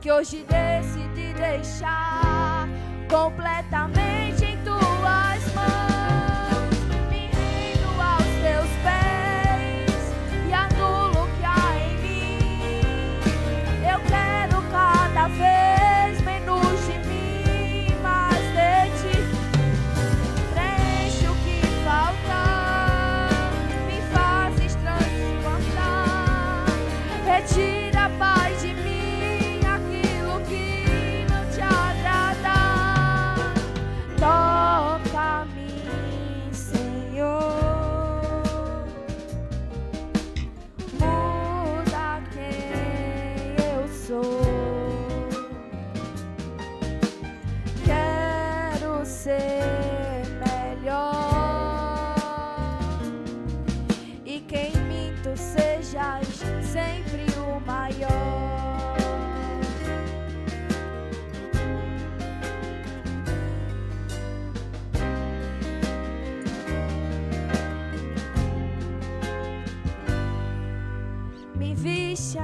que hoje decidi deixar completamente em tuas mãos. Me rendo aos teus pés e anulo o que há em mim. Eu quero cada vez menos de mim, mais de ti. Preenche o que falta, me fazes transbordar. Retira, Pai, de mim aquilo que não te agrada. Toca-me, Senhor. Muda quem eu sou. Quero ser melhor e que em mim tu sejas sempre o maior. Me viste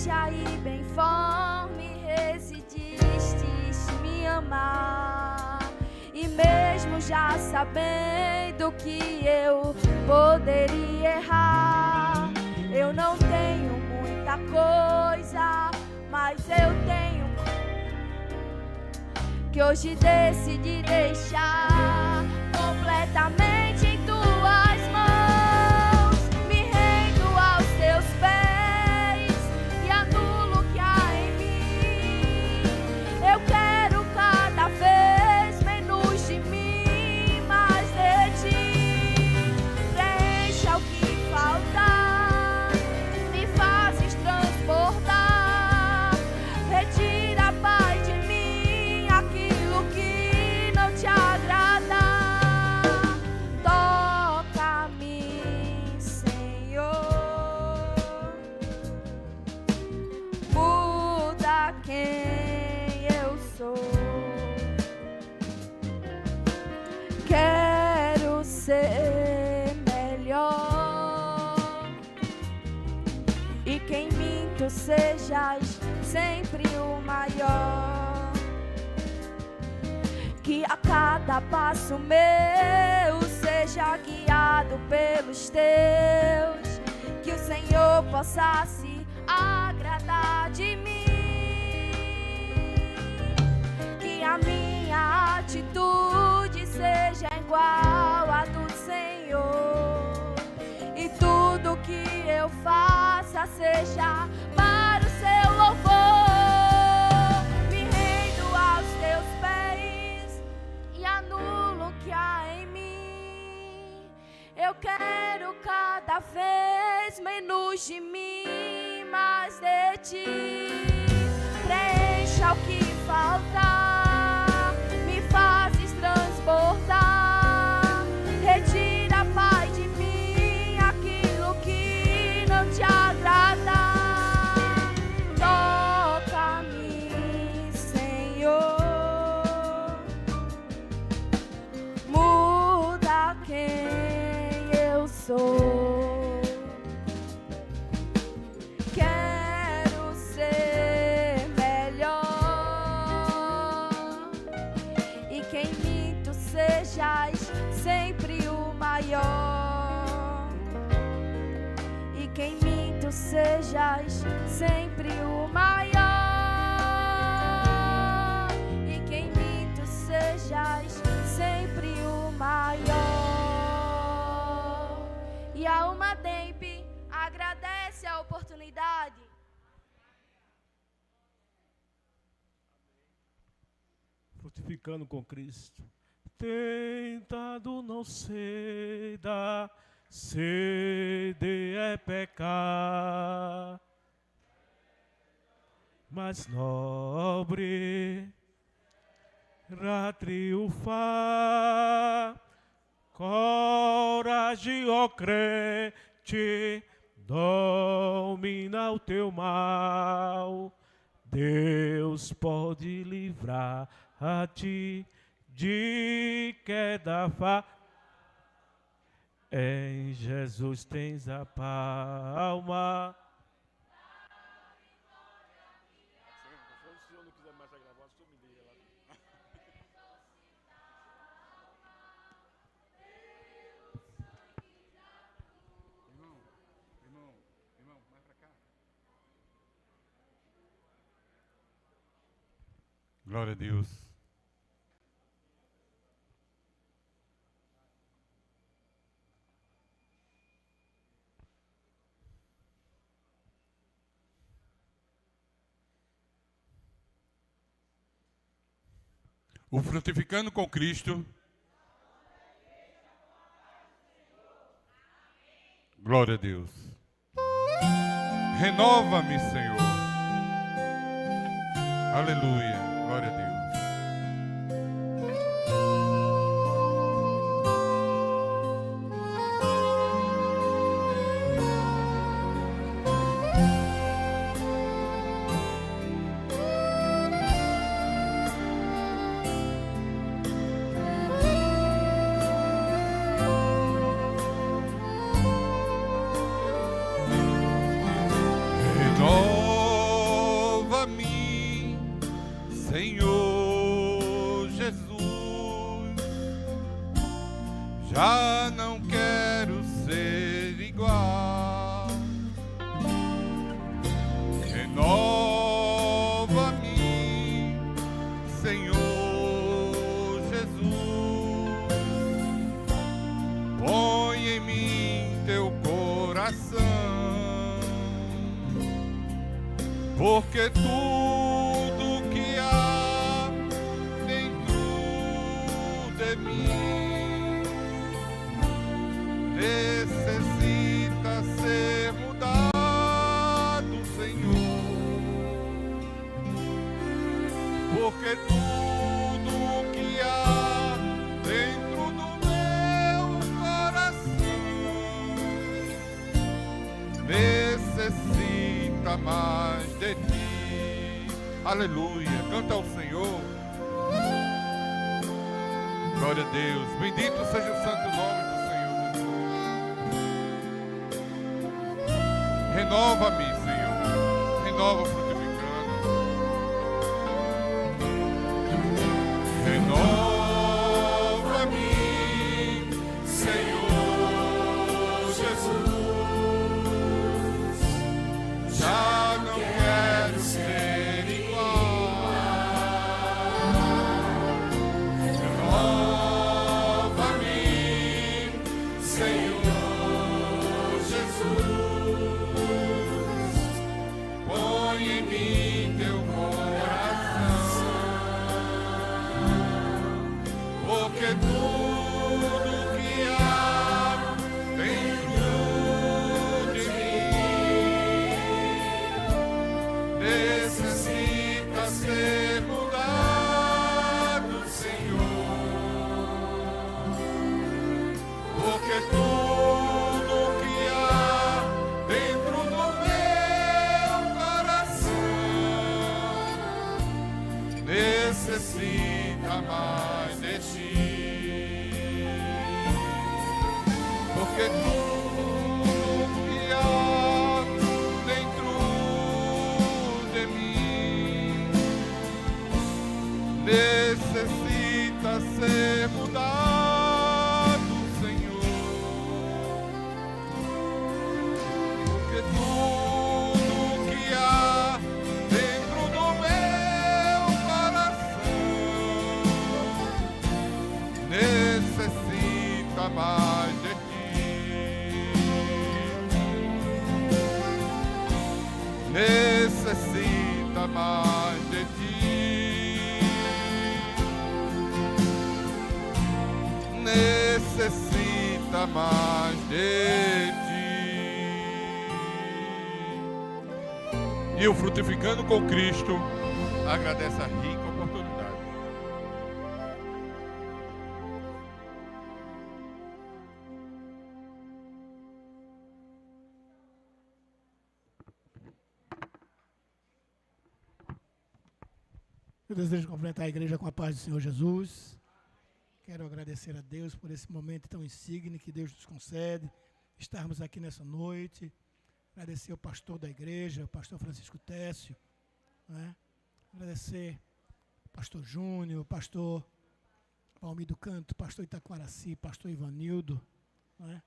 aí bem forme, residistes me amar. E mesmo já sabendo que eu poderia errar, eu não tenho muita coisa, mas eu tenho que hoje decidi deixar completamente em tuas mãos. Me rendo aos teus pés e anulo o que há em mim. Eu quero cada vez menos de mim, mais de ti. Preencha o que falta, me fazes transbordar. Retira, Pai, de mim aquilo que não te agrada. Toca-me, Senhor. Muda quem eu sou. Quero ser melhor e que em mim tu sejas sempre o maior. Que a cada passo meu seja guiado pelos teus, que o Senhor possa se agradar de mim, que a minha atitude seja igual à do Senhor e tudo que eu faça seja para o seu louvor. Me rendo aos teus pés e anulo o que há em mim. Eu quero cada vez menos de mim, mais de ti. Preencha o que falta, me fazes transbordar. Retira, Pai, de mim aquilo que não te agrada. Toca-me, Senhor. Muda quem eu sou. Quero ser melhor e que em mim tu sejas sempre o maior. E que em mim tu sejas sempre o maior. E que em mim tu sejas sempre o maior. E a Alma Demp agradece a oportunidade. Frutificando com Cristo. Tentado não sei, da sede é pecar, mas nobre irá triunfar. Coragem, ó crente, domina o teu mal. Deus pode livrar a ti de queda fatal. Em Jesus tens a palma. quando quiser mais gravar, só me liga lá. Irmão, mais pra cá. Glória a Deus. O Frutificando com Cristo. Glória a Deus. Renova-me, Senhor. Aleluia. Glória a Deus. Renova-me, Senhor Jesus. Já não quero ser igual. Renova-me, Senhor Jesus. Põe em mim teu coração, porque tudo que há dentro de mim necessita ser mudado, Senhor, porque tudo que há dentro do meu coração necessita mais de ti. Aleluia. Canta ao Senhor. Glória a Deus. Bendito seja o santo nome do Senhor Jesus. Renova-me, Senhor. Renova frutificando. Renova-me, Senhor Jesus. Já não quero ser igual. Renova-me, Senhor Jesus. Põe em mim teu coração, porque tudo que há dentro de mim necessita ser mudado, Senhor, porque tudo que há dentro do meu coração necessita mais de ti, porque tudo que há dentro de mim necessita ser mudado, Senhor, porque tudo que há dentro do meu coração necessita mais de ti, necessita mais de ti, necessita mais de ti. E o Frutificando com Cristo agradece a rica oportunidade. Eu desejo cumprimentar a igreja com a paz do Senhor Jesus. Quero agradecer a Deus por esse momento tão insigne que Deus nos concede, estarmos aqui nessa noite. Agradecer ao pastor da igreja, o pastor Francisco Técio, né? Agradecer pastor Júnior, pastor Palmir do Canto, pastor Itaquaraci, pastor Ivanildo, né?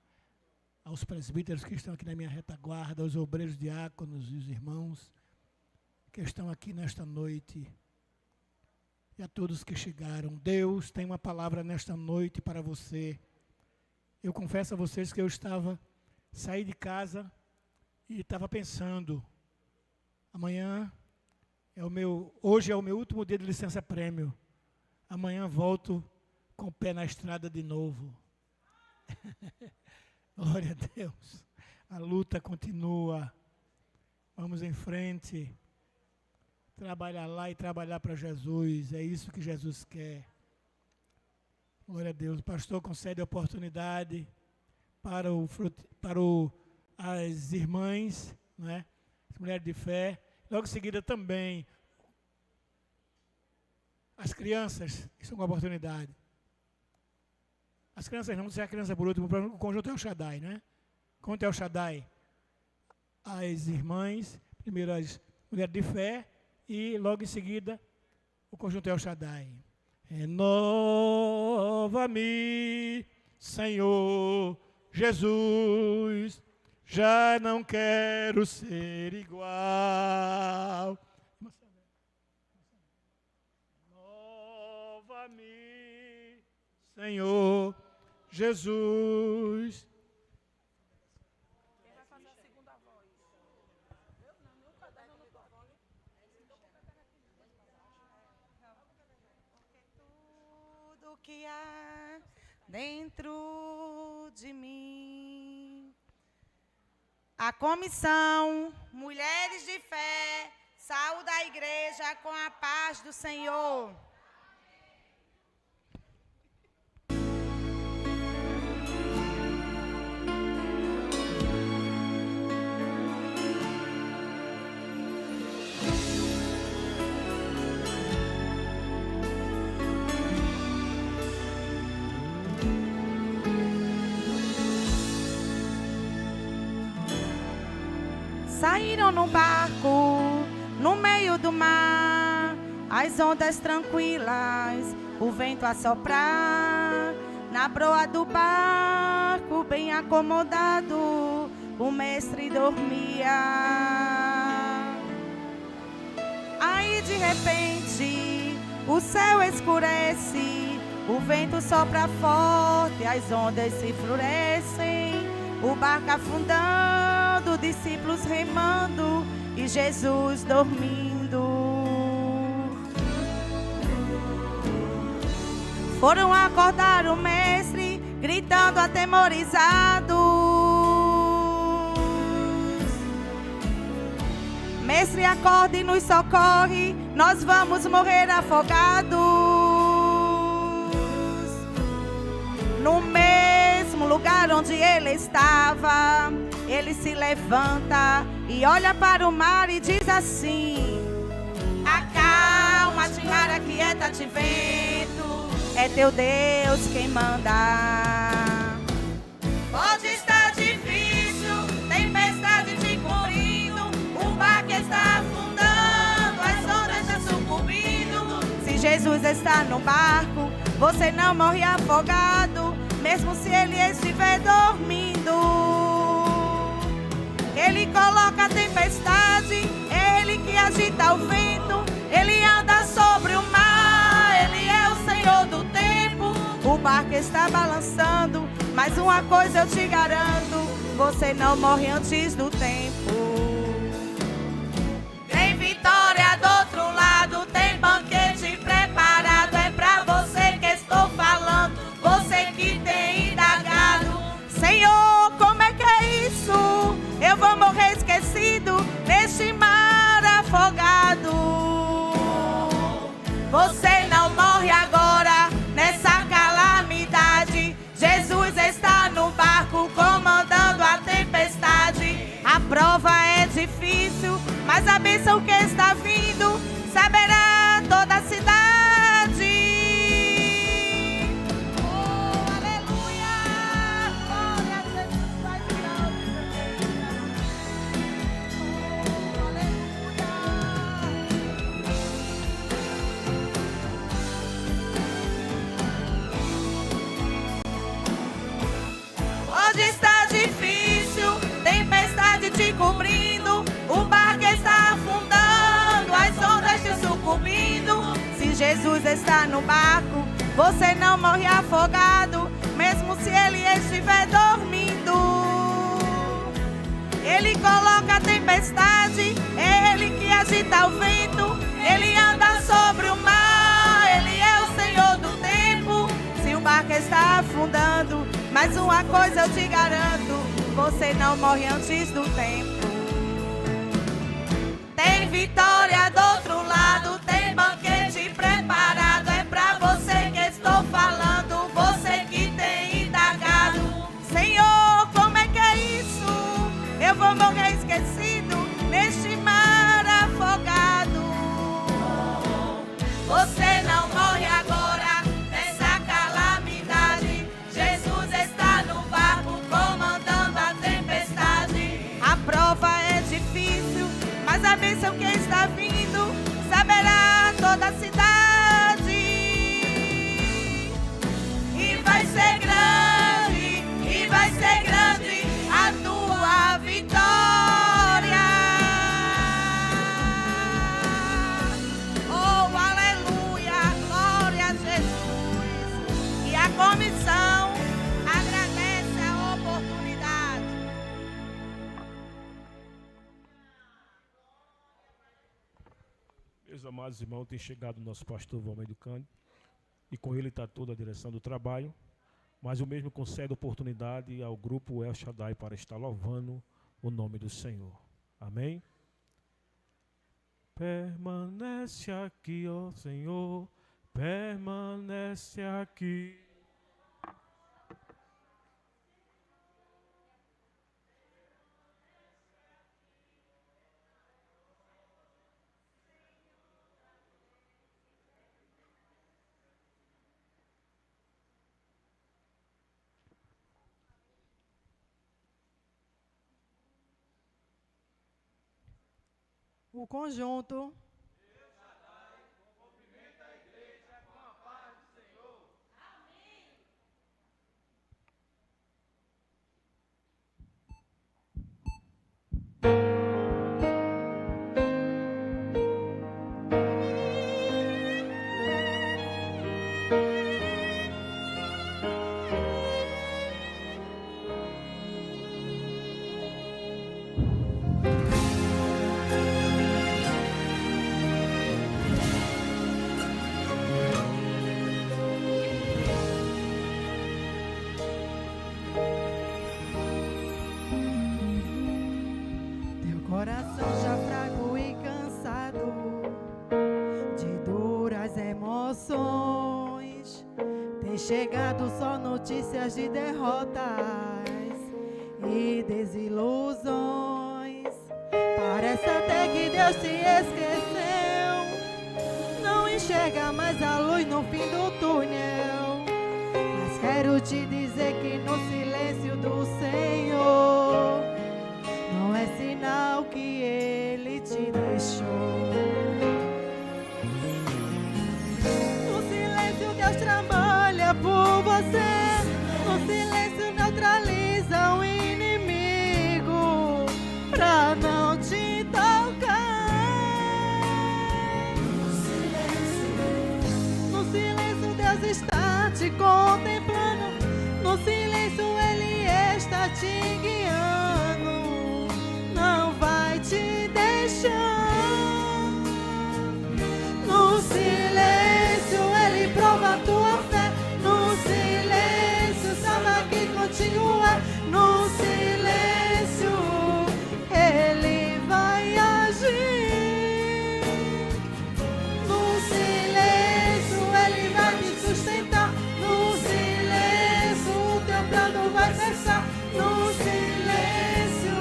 Aos presbíteros que estão aqui na minha retaguarda, aos obreiros diáconos e os irmãos que estão aqui nesta noite e a todos que chegaram. Deus tem uma palavra nesta noite para você. Eu confesso a vocês que eu saí de casa e estava pensando, hoje é o meu último dia de licença prêmio. Amanhã volto com o pé na estrada de novo. Glória a Deus. A luta continua. Vamos em frente. Trabalhar lá e trabalhar para Jesus. É isso que Jesus quer. Glória a Deus. O pastor concede a oportunidade para as irmãs, né? As mulheres de fé. Logo em seguida também as crianças estão com a oportunidade. As crianças não, se a criança por último, o conjunto El Shaddai, né? Conjunto El Shaddai. As irmãs, primeiro as mulheres de fé e logo em seguida o conjunto El Shaddai. Renova-me, Senhor Jesus, já não quero ser igual. Renova-me, Senhor Jesus. Quem vai fazer a segunda voz? Eu não, meu caderno não tô. Tudo que há dentro de mim. A comissão Mulheres de Fé saúda a igreja com a paz do Senhor. Saíram num barco, no meio do mar, as ondas tranquilas, o vento a soprar. Na proa do barco, bem acomodado, o mestre dormia. Aí de repente, o céu escurece, o vento sopra forte, as ondas se enfurecem, o barco afundando, discípulos remando e Jesus dormindo. Foram acordar o mestre, gritando atemorizados: Mestre, acorde e nos socorre, nós vamos morrer afogados. No mesmo lugar onde ele estava, ele se levanta e olha para o mar e diz assim: acalma-te, mar, aquieta-te, vento, é teu Deus quem manda. Pode estar difícil, tempestade te cobrindo, o barco está afundando, as ondas estão sucumbindo. Se Jesus está no barco, você não morre afogado, mesmo se ele estiver dormindo. Ele coloca a tempestade, ele que agita o vento, ele anda sobre o mar, ele é o Senhor do tempo. O barco está balançando, mas uma coisa eu te garanto: você não morre antes do tempo. Tem vitória do outro lado, tem banquete preparado, é pra você que estou falando, você que tem indagado: Senhor, como é que é isso? Eu vou morrer esquecido neste mar afogado. Você não morre agora nessa calamidade. Jesus está no barco comandando a tempestade. A prova é difícil, mas a bênção que está vindo saberá toda a cidade. Oh, aleluia! Glória a Jesus, vai virar o oh, aleluia! Jesus está no barco. Você não morre afogado, mesmo se ele estiver dormindo. Ele coloca a tempestade, é ele que agita o vento. Ele anda sobre o mar, ele é o Senhor do tempo. Se o barco está afundando, mas uma coisa eu te garanto: você não morre antes do tempo. Tem vitória do outro lado, tem banquete preparado. É pra você que estou falando, você que tem indagado. Senhor, como é que é isso? Eu vou morrer esquecido neste mar afogado. Você não morre agora nessa calamidade. Jesus está no barco comandando a tempestade. A prova é difícil, mas a bênção que está vindo saberá toda a cidade. E vai ser grande, e vai ser grande a tua vitória. Oh, aleluia, glória a Jesus. E a comissão agradece a oportunidade. Meus amados irmãos, tem chegado o nosso pastor Valmir do Cândido, e com ele está toda a direção do trabalho, mas o mesmo concede oportunidade ao grupo El Shaddai para estar louvando o nome do Senhor. Amém? Permanece aqui, ó Senhor, permanece aqui. O conjunto. Coração já fraco e cansado de duras emoções, tem chegado só notícias de derrotas e desilusões. Parece até que Deus se esqueceu, não enxerga mais a luz no fim do túnel. Mas quero te dizer que no silêncio do Senhor não é sinal que Ele te deixou. No silêncio Deus trabalha por você, no silêncio neutraliza o inimigo pra não te tocar. No silêncio Deus está te contemplando, no silêncio Ele está te guiando, não vai te deixar. No silêncio Ele prova a tua fé, no silêncio saiba que continua, no silêncio Ele vai agir. No silêncio Ele vai te sustentar, no silêncio o teu plano vai cessar, no silêncio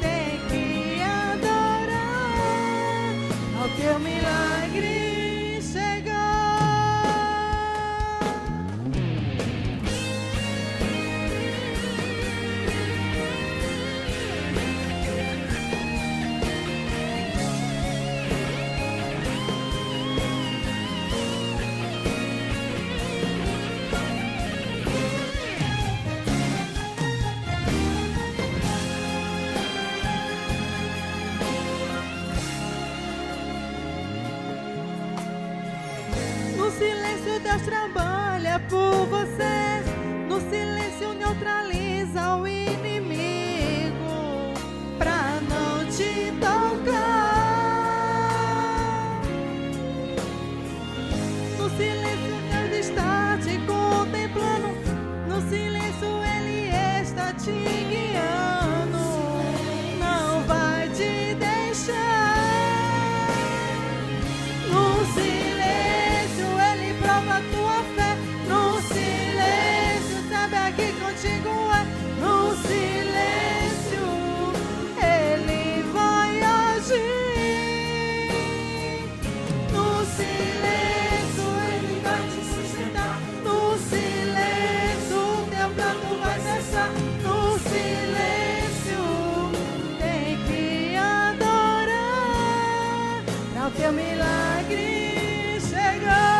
tem que adorar ao teu milagre chegar. Deus trabalha por você. No silêncio neutraliza o inimigo pra não te tocar. No silêncio Deus está te contemplando. No silêncio Ele está te guiando. Não vai te deixar. No silêncio Ele prova a tua fé. No silêncio sabe aqui contigo é. No silêncio Ele vai agir. No silêncio Ele vai te sustentar. No silêncio teu plano vai cessar. No silêncio tem que adorar pra o teu milagre chegar.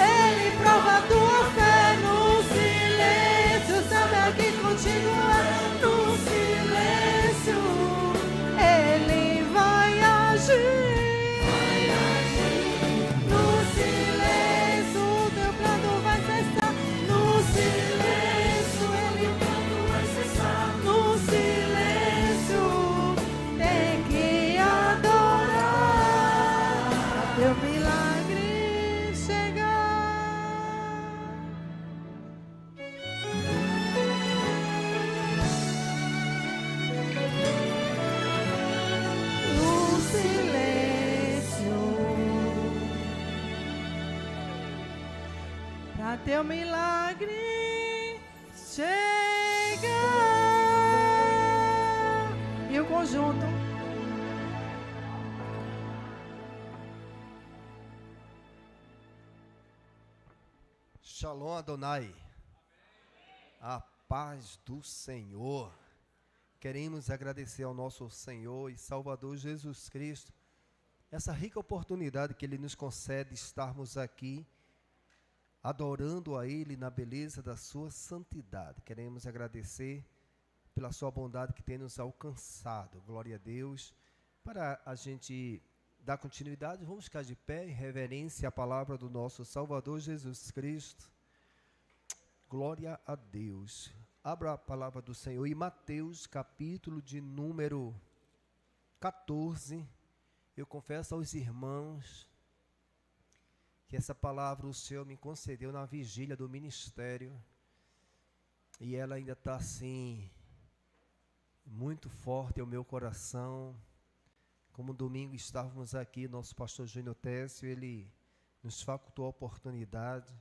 Ele prova a tua fé. No silêncio sabe aqui contigo é. No silêncio Ele vai agir. No silêncio teu plano vai cessar. No silêncio Ele plano vai cessar. No silêncio tem que adorar teu milagre chegar. No silêncio pra teu milagre chegar. E o conjunto. Shalom Adonai. A paz do Senhor. Queremos agradecer ao nosso Senhor e Salvador Jesus Cristo essa rica oportunidade que Ele nos concede estarmos aqui adorando a Ele na beleza da sua santidade. Queremos agradecer pela sua bondade que tem nos alcançado. Glória a Deus. Para a gente dar continuidade, vamos ficar de pé em reverência à palavra do nosso Salvador Jesus Cristo. Glória a Deus. Abra a palavra do Senhor em Mateus, capítulo de número 14. Eu confesso aos irmãos que essa palavra o Senhor me concedeu na vigília do ministério. E ela ainda está assim, muito forte ao meu coração. Como domingo estávamos aqui, nosso pastor Júnior Técio, ele nos facultou a oportunidade.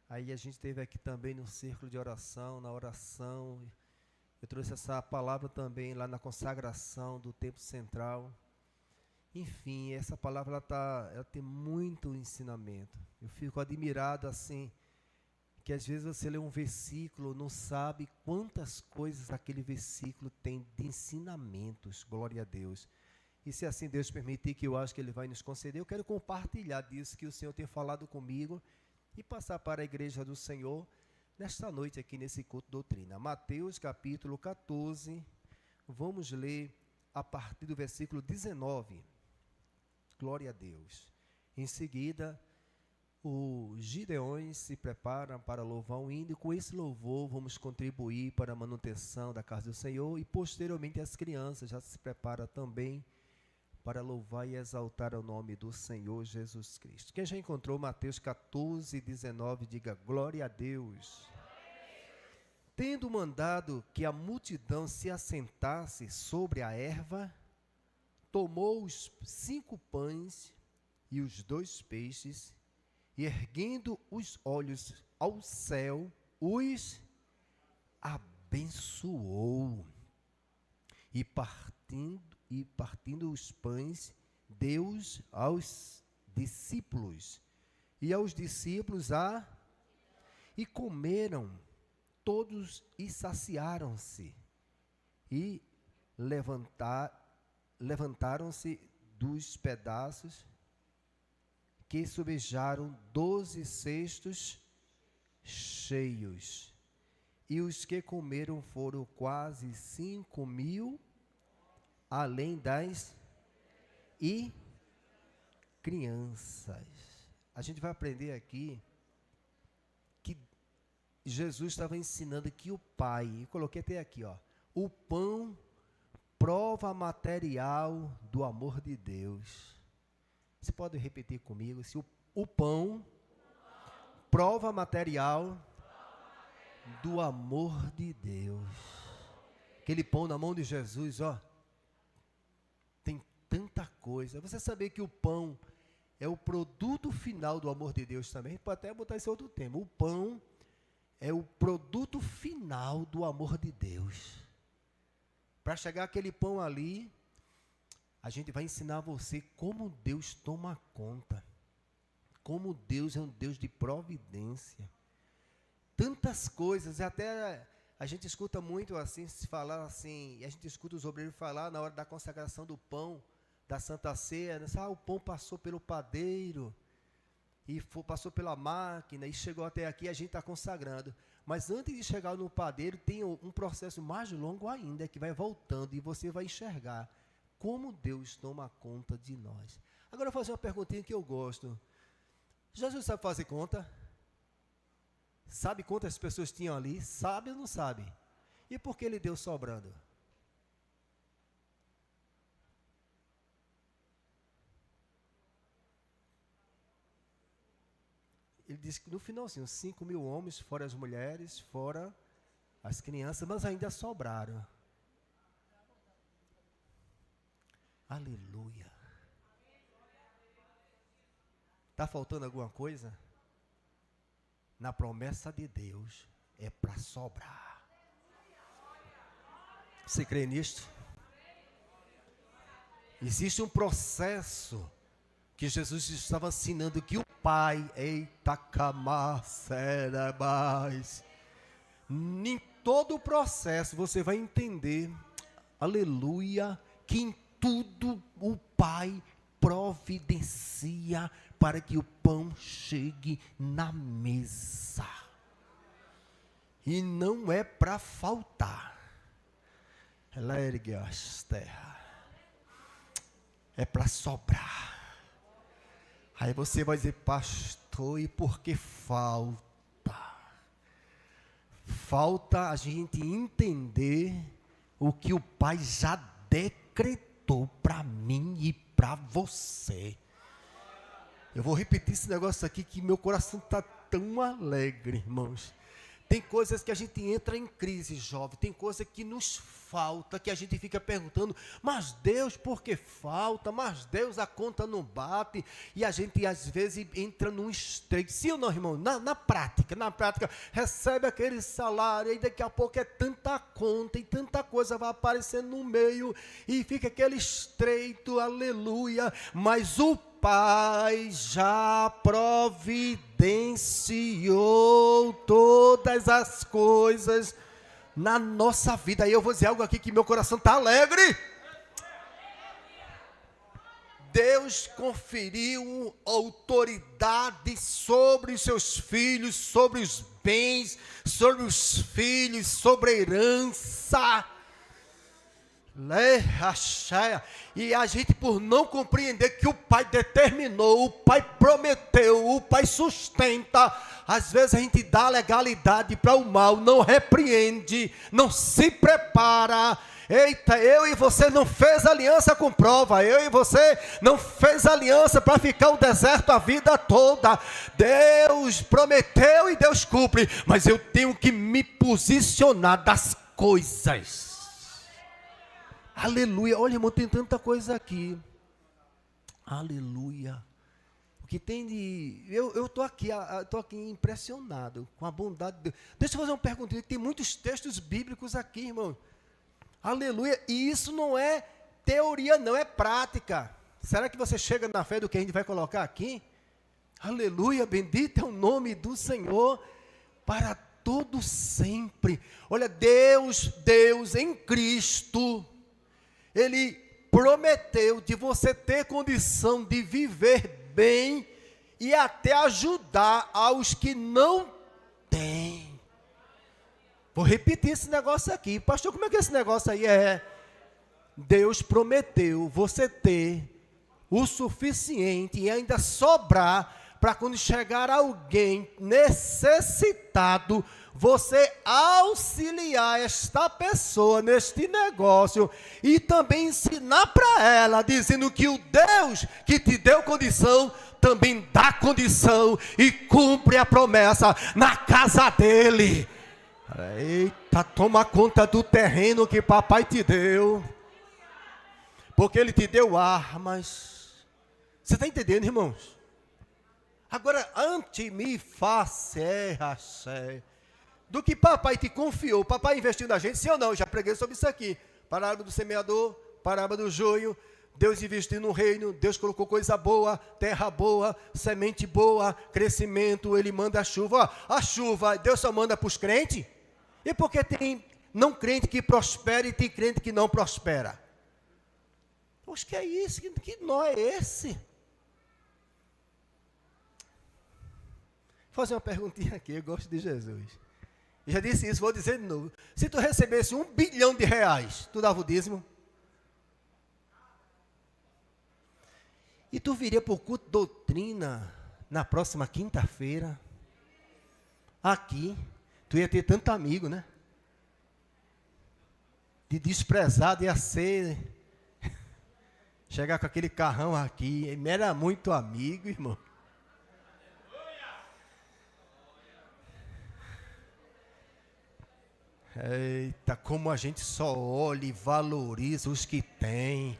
Aí a gente esteve aqui também no círculo de oração, na oração. Eu trouxe essa palavra também lá na consagração do Templo Central. Enfim, essa palavra ela tem muito ensinamento. Eu fico admirado assim, que às vezes você lê um versículo, não sabe quantas coisas aquele versículo tem de ensinamentos. Glória a Deus. E se assim Deus permitir, que eu acho que Ele vai nos conceder, eu quero compartilhar disso que o Senhor tem falado comigo e passar para a igreja do Senhor nesta noite aqui nesse culto doutrina. Mateus capítulo 14, vamos ler a partir do versículo 19. Glória a Deus. Em seguida, os gideões se preparam para louvar um hino, e com esse louvor vamos contribuir para a manutenção da casa do Senhor, e posteriormente as crianças já se preparam também para louvar e exaltar o nome do Senhor Jesus Cristo. Quem já encontrou Mateus 14, 19, diga glória a Deus. Tendo mandado que a multidão se assentasse sobre a erva, tomou os 5 pães e os 2 peixes, e erguendo os olhos ao céu, os abençoou, e partindo os pães, deu aos discípulos, e aos discípulos e comeram todos e saciaram-se, e levantaram-se dos pedaços que sobejaram 12 cestos cheios. E os que comeram foram quase 5.000, além das... E crianças. A gente vai aprender aqui que Jesus estava ensinando que o Pai, eu coloquei até aqui, ó, o pão, prova material do amor de Deus. Você pode repetir comigo? Se o pão, prova material do amor de Deus. Aquele pão na mão de Jesus, ó, tem tanta coisa. Você sabia que o pão é o produto final do amor de Deus também? Pode até botar esse outro tema. O pão é o produto final do amor de Deus. Para chegar aquele pão ali, a gente vai ensinar você como Deus toma conta. Como Deus é um Deus de providência. Tantas coisas, até a gente escuta muito assim, se falar assim, e a gente escuta os obreiros falar na hora da consagração do pão, da Santa Ceia, né? O pão passou pelo padeiro, e passou pela máquina, e chegou até aqui, a gente está consagrando. Mas antes de chegar no padeiro, tem um processo mais longo ainda, que vai voltando, e você vai enxergar como Deus toma conta de nós. Agora eu vou fazer uma perguntinha que eu gosto. Jesus sabe fazer conta? Sabe quantas pessoas tinham ali? Sabe ou não sabe? E por que ele deu sobrando? Ele disse que no finalzinho, 5.000 homens, fora as mulheres, fora as crianças, mas ainda sobraram. Aleluia. Está faltando alguma coisa? Na promessa de Deus é para sobrar. Você crê nisto? Existe um processo que Jesus estava ensinando que o Pai, eita camacerebais, em todo o processo você vai entender, aleluia, que em tudo o Pai providencia para que o pão chegue na mesa. E não é para faltar. Ela ergue as terras. É para sobrar. Aí você vai dizer, pastor, e por que falta? Falta a gente entender o que o Pai já decretou para mim e para você. Eu vou repetir esse negócio aqui que meu coração está tão alegre, irmãos. Tem coisas que a gente entra em crise, jovem. Tem coisa que nos falta, que a gente fica perguntando, mas Deus, por que falta? Mas Deus, a conta não bate. E a gente, às vezes, entra num estreito. Sim ou não, irmão? Na prática, recebe aquele salário, e daqui a pouco é tanta conta, e tanta coisa vai aparecendo no meio, e fica aquele estreito, aleluia. Mas o Pai já providenciou todas as coisas na nossa vida. Aí eu vou dizer algo aqui que meu coração está alegre. Deus conferiu autoridade sobre os seus filhos, sobre os bens, sobre os filhos, sobre a herança. E a gente, por não compreender que o Pai determinou, o Pai prometeu, o Pai sustenta, às vezes a gente dá legalidade para o mal, não repreende, não se prepara. Eita, eu e você não fez aliança com prova, eu e você não fez aliança para ficar no deserto a vida toda. Deus prometeu e Deus cumpre, mas eu tenho que me posicionar das coisas. Aleluia, olha, irmão, tem tanta coisa aqui. Aleluia. O que tem de... Eu estou aqui impressionado com a bondade de Deus. Deixa eu fazer uma pergunta, tem muitos textos bíblicos aqui, irmão. Aleluia, e isso não é teoria, não, é prática. Será que você chega na fé do que a gente vai colocar aqui? Aleluia, bendito é o nome do Senhor para todo sempre. Olha, Deus em Cristo, Ele prometeu de você ter condição de viver bem e até ajudar aos que não têm. Vou repetir esse negócio aqui. Pastor, como é que esse negócio aí é? Deus prometeu você ter o suficiente e ainda sobrar para quando chegar alguém necessitado, você auxiliar esta pessoa neste negócio e também ensinar para ela, dizendo que o Deus que te deu condição, também dá condição e cumpre a promessa na casa dele. Eita, toma conta do terreno que papai te deu, porque ele te deu armas. Você está entendendo, irmãos? Agora, antes me faça do que papai te confiou, papai investiu na gente, sim ou não? Eu já preguei sobre isso aqui. Parábola do semeador, parábola do joio. Deus investiu no reino, Deus colocou coisa boa, terra boa, semente boa, crescimento, Ele manda a chuva. Ó, a chuva, Deus só manda para os crentes? E por que tem não crente que prospera e tem crente que não prospera? Poxa, que é isso? Que nó é esse? Vou fazer uma perguntinha aqui, eu gosto de Jesus. Eu já disse isso, vou dizer de novo. Se tu recebesse R$1 bilhão, tu dava o dízimo? E tu viria para o culto doutrina na próxima quinta-feira? Aqui, tu ia ter tanto amigo, né? De desprezado ia ser... Chegar com aquele carrão aqui, ele era muito amigo, irmão. Eita, como a gente só olha e valoriza os que tem.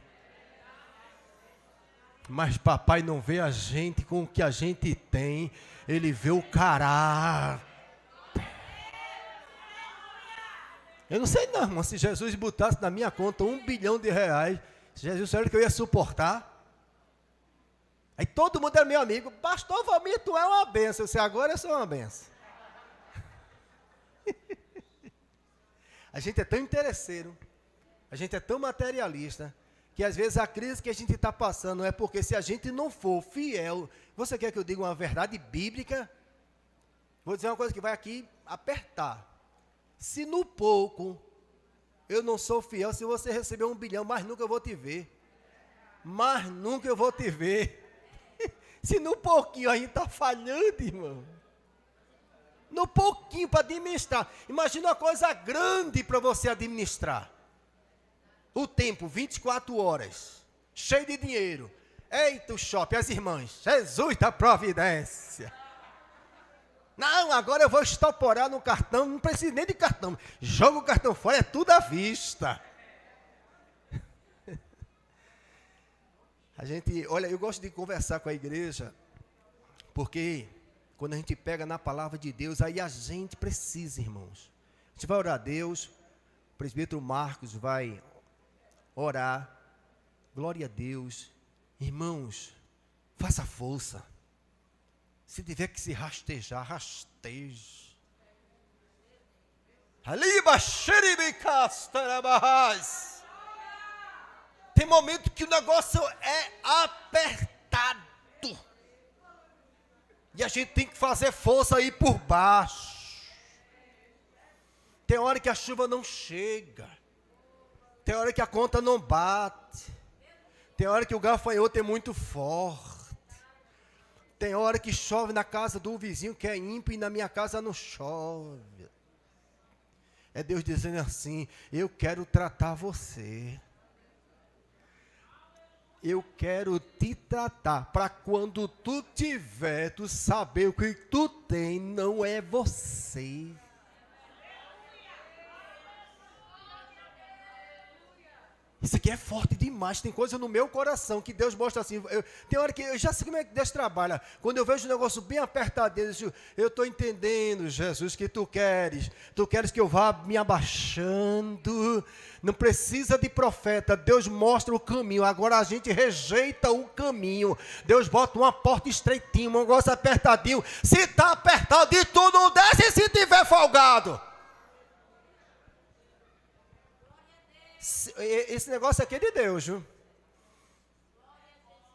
Mas papai não vê a gente com o que a gente tem, ele vê o caráter. Eu não sei não, irmão, se Jesus botasse na minha conta R$1 bilhão, Jesus sabia que eu ia suportar. Aí todo mundo era meu amigo. Pastor Valmir, tu é uma benção. Você agora eu sou uma benção. A gente é tão interesseiro, a gente é tão materialista, que às vezes a crise que a gente está passando é porque se a gente não for fiel... Você quer que eu diga uma verdade bíblica? Vou dizer uma coisa que vai aqui apertar. Se no pouco eu não sou fiel, se você receber R$1 bilhão, mais nunca eu vou te ver. Mais nunca eu vou te ver. Se no pouquinho a gente está falhando, irmão. No pouquinho para administrar. Imagina uma coisa grande para você administrar. O tempo, 24 horas. Cheio de dinheiro. Eita, o shopping, as irmãs. Jesus da providência. Não, agora eu vou estoporar no cartão. Não preciso nem de cartão. Joga o cartão fora, é tudo à vista. A gente, olha, eu gosto de conversar com a igreja, porque quando a gente pega na palavra de Deus, aí a gente precisa, irmãos. A gente vai orar a Deus, o presbítero Marcos vai orar. Glória a Deus. Irmãos, faça força. Se tiver que se rastejar, rasteje. Aliba xeribicastarabahas. Tem momento que o negócio é apertado. E a gente tem que fazer força aí por baixo. Tem hora que a chuva não chega. Tem hora que a conta não bate. Tem hora que o gafanhoto é muito forte. Tem hora que chove na casa do vizinho que é ímpio e na minha casa não chove. É Deus dizendo assim: eu quero tratar você. Eu quero te tratar para quando tu tiver, tu saber o que tu tem não é você. Isso aqui é forte demais, tem coisa no meu coração que Deus mostra assim. Tem hora que eu já sei como é que Deus trabalha. Quando eu vejo um negócio bem apertado, eu estou entendendo, Jesus, que tu queres que eu vá me abaixando. Não precisa de profeta, Deus mostra o caminho. Agora a gente rejeita o caminho. Deus bota uma porta estreitinha, um negócio apertadinho. Se está apertado e tu não desce, se tiver folgado. Esse negócio aqui é de Deus, viu?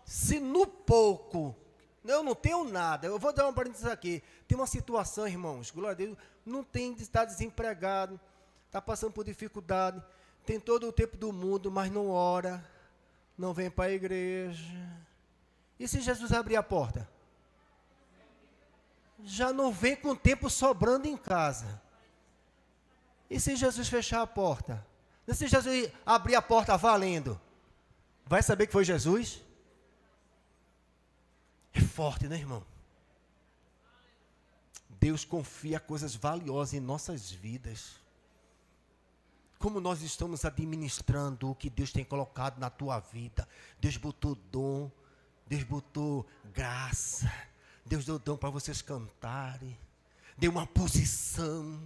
Se no pouco, eu não tenho nada, eu vou dar uma parênteses aqui. Tem uma situação, irmãos, glória a Deus, não tem de estar desempregado, está passando por dificuldade, tem todo o tempo do mundo, mas não ora, não vem para a igreja. E se Jesus abrir a porta? Já não vem com tempo sobrando em casa. E se Jesus fechar a porta? E se Jesus abrir a porta valendo? Vai saber que foi Jesus? É forte, né, irmão? Deus confia coisas valiosas em nossas vidas. Como nós estamos administrando o que Deus tem colocado na tua vida. Deus botou dom, Deus botou graça, Deus deu dom para vocês cantarem, deu uma posição,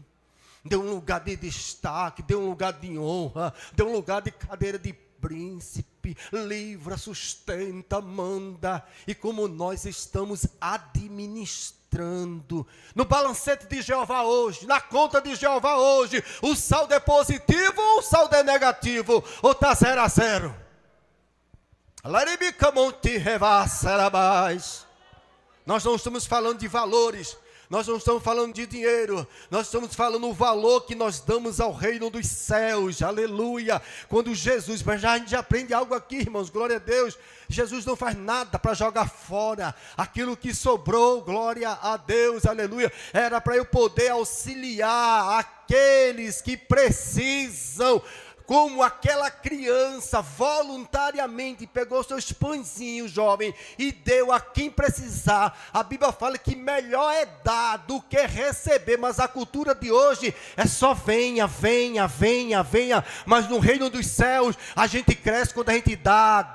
deu um lugar de destaque, deu um lugar de honra, deu um lugar de cadeira de príncipe, livra, sustenta, manda. E como nós estamos administrando no balancete de Jeová hoje, na conta de Jeová hoje, o saldo é positivo ou o saldo é negativo? Ou está 0 a 0? Nós não estamos falando de valores, nós não estamos falando de dinheiro, nós estamos falando o valor que nós damos ao reino dos céus, aleluia. Quando Jesus, mas já a gente aprende algo aqui, irmãos, glória a Deus. Jesus não faz nada para jogar fora aquilo que sobrou, glória a Deus, aleluia. Era para eu poder auxiliar aqueles que precisam. Como aquela criança voluntariamente pegou seus pãezinhos, jovem, e deu a quem precisar. A Bíblia fala que melhor é dar do que receber, mas a cultura de hoje é só venha, venha, venha, venha. Mas no reino dos céus, a gente cresce quando a gente dá.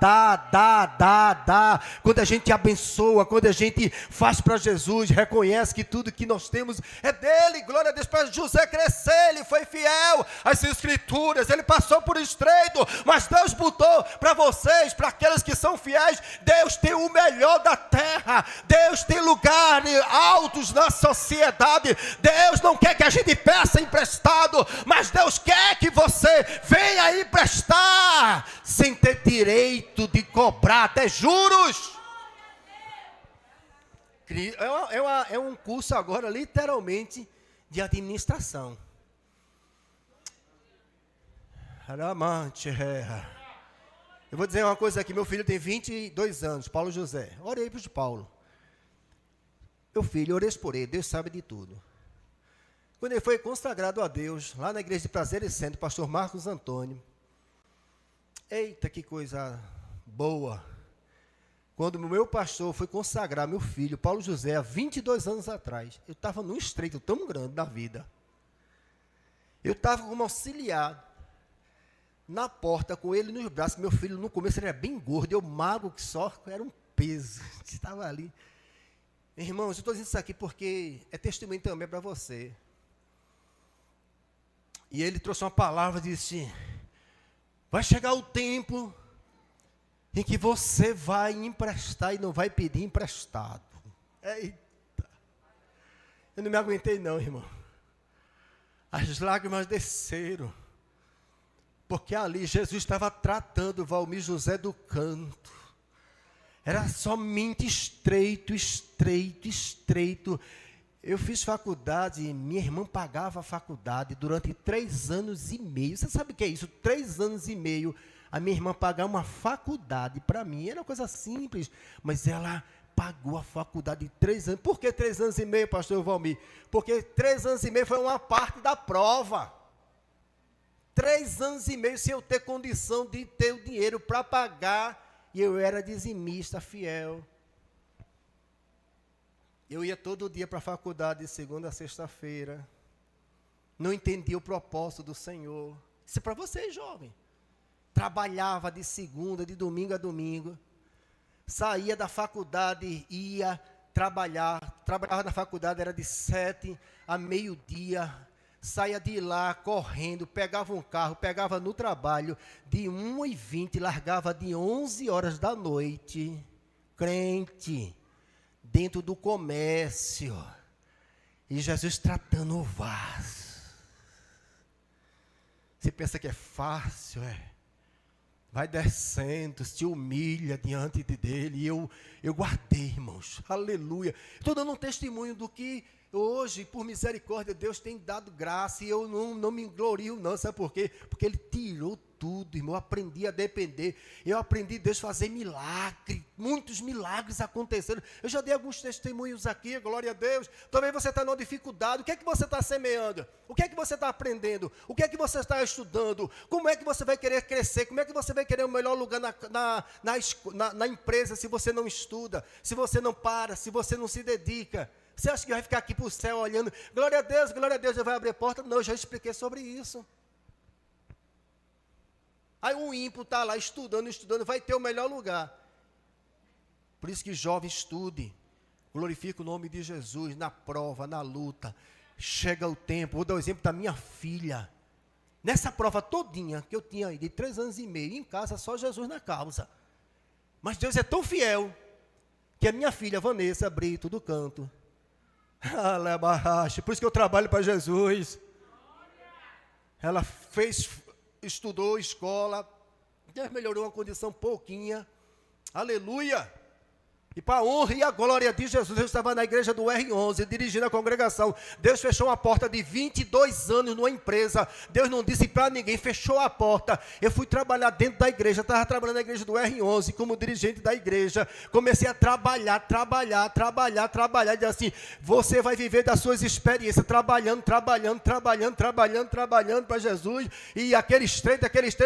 Quando a gente abençoa, quando a gente faz para Jesus, reconhece que tudo que nós temos é dele. Glória a Deus. Para José crescer, ele foi fiel às escrituras, ele passou por estreito, mas Deus botou para vocês, para aqueles que são fiéis. Deus tem o melhor da terra, Deus tem lugares altos na sociedade. Deus não quer que a gente peça emprestado, mas Deus quer que você venha emprestar, sem ter direito de cobrar até juros. É um curso agora, literalmente, de administração. Eu vou dizer uma coisa aqui, meu filho tem 22 anos, Paulo José. Orei para o Paulo. Meu filho, orei por ele, Deus sabe de tudo. Quando ele foi consagrado a Deus, lá na igreja de Prazer e Centro, pastor Marcos Antônio. Eita, que coisa boa. Quando o meu pastor foi consagrar meu filho, Paulo José, há 22 anos atrás, eu estava num estreito tão grande na vida. Eu estava como auxiliar na porta, com ele nos braços. Meu filho, no começo, ele era bem gordo, eu magro que só, era um peso, estava ali. Irmãos, eu estou dizendo isso aqui porque é testemunho também para você. E ele trouxe uma palavra, disse: vai chegar o tempo em que você vai emprestar e não vai pedir emprestado. Eita! Eu não me aguentei não, irmão. As lágrimas desceram. Porque ali Jesus estava tratando Valmir José do Canto. Era somente estreito. Eu fiz faculdade, minha irmã pagava a faculdade durante 3 anos e meio. Você sabe o que é isso? 3 anos e meio, a minha irmã pagar uma faculdade para mim. Era uma coisa simples, mas ela pagou a faculdade de 3 anos. Por que 3 anos e meio, pastor Valmir? Porque 3 anos e meio foi uma parte da prova. 3 anos e meio sem eu ter condição de ter o dinheiro para pagar, e eu era dizimista fiel. Eu ia todo dia para a faculdade de segunda a sexta-feira. Não entendia o propósito do Senhor. Isso é para vocês, jovem. Trabalhava de segunda, de domingo a domingo. Saía da faculdade, ia trabalhar. Trabalhava na faculdade, era de 7 a meio-dia. Saía de lá correndo, pegava um carro, pegava no trabalho de 1h20, largava de 11 horas da noite, crente, dentro do comércio, e Jesus tratando o vaso. Você pensa que é fácil, Vai descendo, se humilha diante dele, e eu guardei, irmãos, aleluia. Estou dando um testemunho do que hoje, por misericórdia, Deus tem dado graça, e eu não me glorio não, sabe por quê? Porque Ele tirou tudo, irmão. Eu aprendi a depender. Eu aprendi Deus fazer milagre. Muitos milagres aconteceram. Eu já dei alguns testemunhos aqui, glória a Deus. Talvez você está numa dificuldade. O que é que você está semeando? O que é que você está aprendendo? O que é que você está estudando? Como é que você vai querer crescer? Como é que você vai querer o melhor lugar na empresa se você não estuda? Se você não para? Se você não se dedica? Você acha que vai ficar aqui para o céu olhando, glória a Deus, já vai abrir a porta? Não, eu já expliquei sobre isso. Aí um ímpio está lá estudando, vai ter o melhor lugar. Por isso que jovem, estude, glorifique o nome de Jesus, na prova, na luta. Chega o tempo, vou dar o exemplo da minha filha. Nessa prova todinha, que eu tinha aí de 3 anos e meio, em casa só Jesus na causa. Mas Deus é tão fiel, que a minha filha, Vanessa Brito, do canto, por isso que eu trabalho para Jesus. Ela estudou escola, Deus melhorou uma condição pouquinha, aleluia. E para a honra e a glória de Jesus, eu estava na igreja do R11, dirigindo a congregação. Deus fechou uma porta de 22 anos numa empresa. Deus não disse para ninguém, fechou a porta. Eu fui trabalhar dentro da igreja, estava trabalhando na igreja do R11, como dirigente da igreja. Comecei a trabalhar. E disse assim, você vai viver das suas experiências, trabalhando para Jesus. E aqueles três,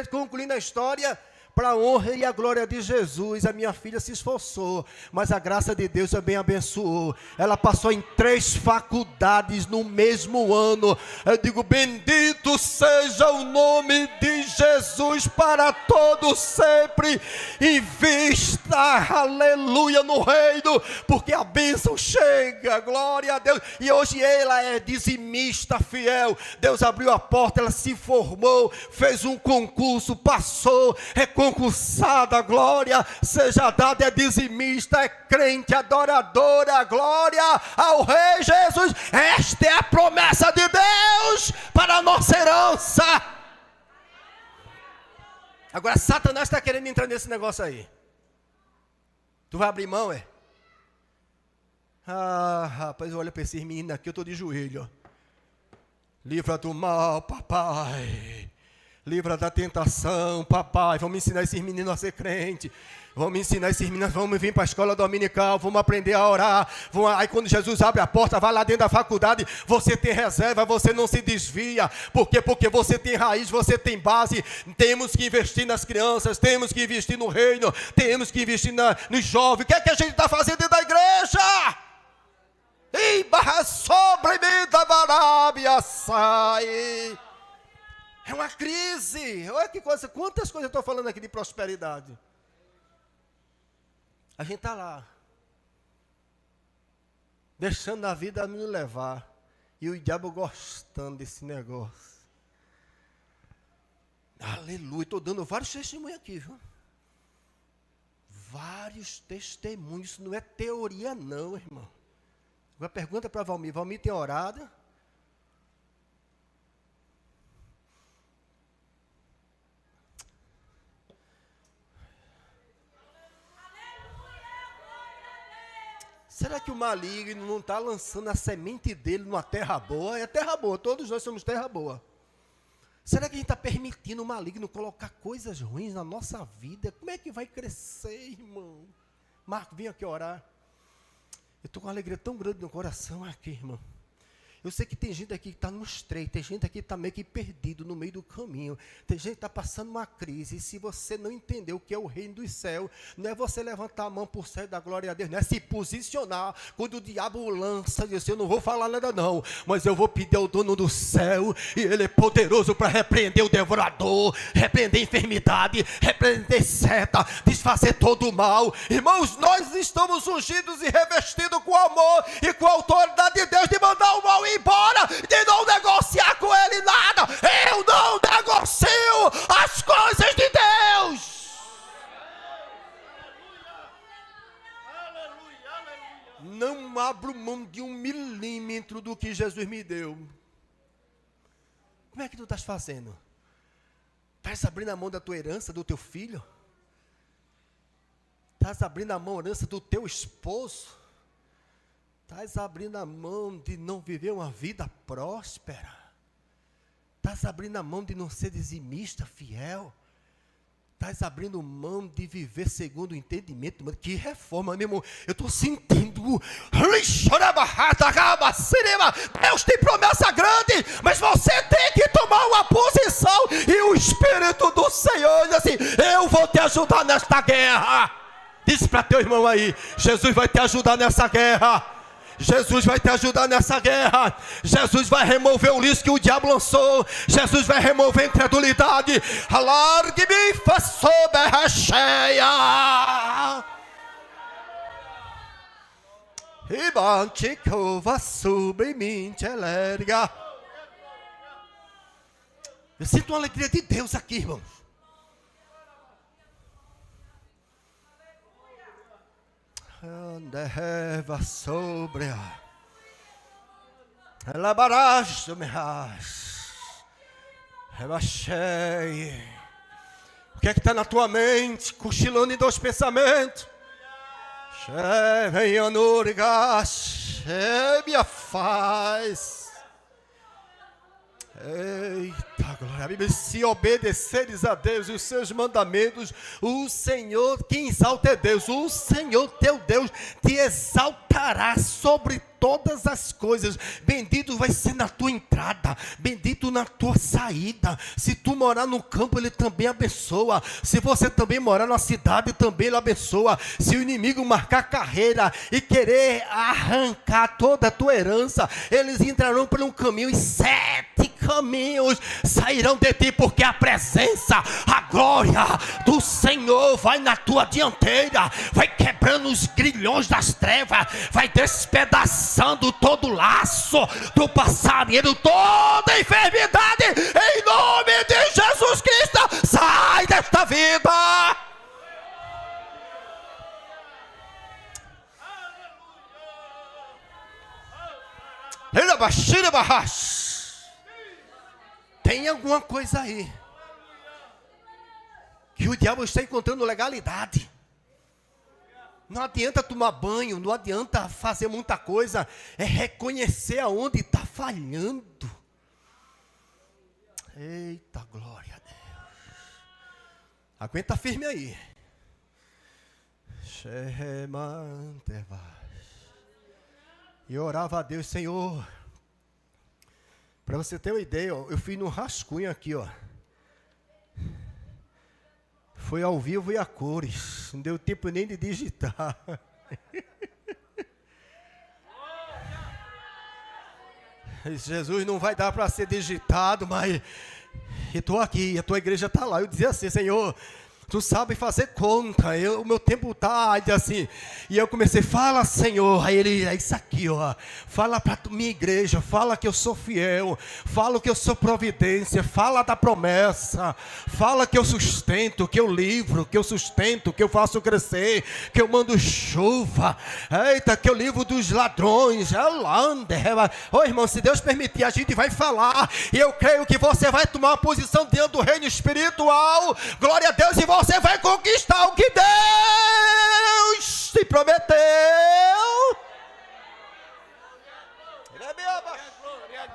concluindo a história, para a honra e a glória de Jesus, a minha filha se esforçou, mas a graça de Deus também abençoou. Ela passou em 3 faculdades no mesmo ano. Eu digo, bendito seja o nome de Jesus para todo sempre. Invista, aleluia, no reino, porque a bênção chega, glória a Deus. E hoje ela é dizimista fiel. Deus abriu a porta, ela se formou, fez um concurso, passou, concursada, glória seja dada, é dizimista, é crente, adoradora, glória ao Rei Jesus. Esta é a promessa de Deus para a nossa herança. Agora Satanás está querendo entrar nesse negócio aí. Tu vai abrir mão, é? Ah, rapaz, olha para esses meninos aqui, eu estou de joelho. Livra do mal, papai. Livra da tentação, papai. Vamos ensinar esses meninos a ser crente. Vamos ensinar esses meninos, vamos vir para a escola dominical, vamos aprender a orar. Aí quando Jesus abre a porta, vai lá dentro da faculdade, você tem reserva, você não se desvia. Por quê? Porque você tem raiz, você tem base. Temos que investir nas crianças, temos que investir no reino, temos que investir nos jovens. O que é que a gente está fazendo dentro da igreja? E barra sobre mim da Barábia sai. É uma crise. Olha que coisa, quantas coisas eu estou falando aqui de prosperidade. A gente está lá, deixando a vida me levar, e o diabo gostando desse negócio. Aleluia, estou dando vários testemunhos aqui, viu? Vários testemunhos, isso não é teoria não, irmão. Agora pergunta para Valmir, Valmir tem orado? Será que o maligno não está lançando a semente dele numa terra boa? É terra boa, todos nós somos terra boa. Será que a gente está permitindo o maligno colocar coisas ruins na nossa vida? Como é que vai crescer, irmão? Marco, vem aqui orar. Eu estou com uma alegria tão grande no coração aqui, irmão. Eu sei que tem gente aqui que está no estreito, tem gente aqui que está meio que perdido no meio do caminho, tem gente que está passando uma crise, e se você não entender o que é o reino dos céus, não é você levantar a mão por céu da glória a Deus, não é se posicionar, quando o diabo lança, diz, eu não vou falar nada não, mas eu vou pedir ao dono do céu, e ele é poderoso para repreender o devorador, repreender a enfermidade, repreender seta, desfazer todo o mal. Irmãos, nós estamos ungidos e revestidos com amor e com a autoridade de Deus de mandar o mal embora, de não negociar com ele nada. Eu não negocio as coisas de Deus. Não abro mão de 1 milímetro do que Jesus me deu. Como é que tu estás fazendo? Estás abrindo a mão da tua herança, do teu filho? Estás abrindo a mão da herança do teu esposo? Estás abrindo a mão de não viver uma vida próspera? Estás abrindo a mão de não ser dizimista fiel? estás abrindo mão de viver segundo o entendimento, mano. Que reforma, meu irmão. Eu estou sentindo. Deus tem promessa grande, mas você tem que tomar uma posição. E o Espírito do Senhor diz assim: eu vou te ajudar nesta guerra. Diz para teu irmão aí: Jesus vai te ajudar nessa guerra. Jesus vai te ajudar nessa guerra. Jesus vai remover o lixo que o diabo lançou. Jesus vai remover a incredulidade. Alargue-me, faz sobre a cheia. E bate cova sobre mim, te alerga. Eu sinto uma alegria de Deus aqui, irmãos. Andeva sobre ela barajo me rebaixei. O que é que está na tua mente, cochilando em dois pensamentos? Vem anuriga, minha faz. Eita glória, a Bíblia diz: se obedeceres a Deus e os seus mandamentos, o Senhor, quem exalta é Deus, o Senhor teu Deus te exaltará sobre todas as coisas. Bendito vai ser na tua entrada, bendito na tua saída. Se tu morar no campo, Ele também abençoa. Se você também morar na cidade, também Ele abençoa. Se o inimigo marcar carreira e querer arrancar toda a tua herança, eles entrarão por um caminho e 7 caminhos sairão de ti, porque a presença, a glória do Senhor vai na tua dianteira, vai quebrando os grilhões das trevas, vai despedaçando todo laço do passarinheiro, toda enfermidade, em nome de Jesus Cristo, sai desta vida. Tem alguma coisa aí que o diabo está encontrando legalidade. Não adianta tomar banho, não adianta fazer muita coisa, é reconhecer aonde está falhando. Eita glória a Deus. Aguenta firme aí. E orava a Deus: Senhor, para você ter uma ideia, ó, eu fui num rascunho aqui, ó. Foi ao vivo e a cores. Não deu tempo nem de digitar. Jesus, não vai dar para ser digitado, mas eu estou aqui, a tua igreja está lá. Eu dizia assim: Senhor, tu sabe fazer conta, o meu tempo está assim. E eu comecei: fala, Senhor. Aí ele: é isso aqui, ó. Fala para minha igreja, fala que eu sou fiel, fala que eu sou providência, fala da promessa, fala que eu sustento, que eu livro, que eu sustento, que eu faço crescer, que eu mando chuva, eita, que eu livro dos ladrões. Ô irmão, se Deus permitir, a gente vai falar, e eu creio que você vai tomar uma posição dentro do reino espiritual. Glória a Deus, e você vai conquistar o que Deus te prometeu.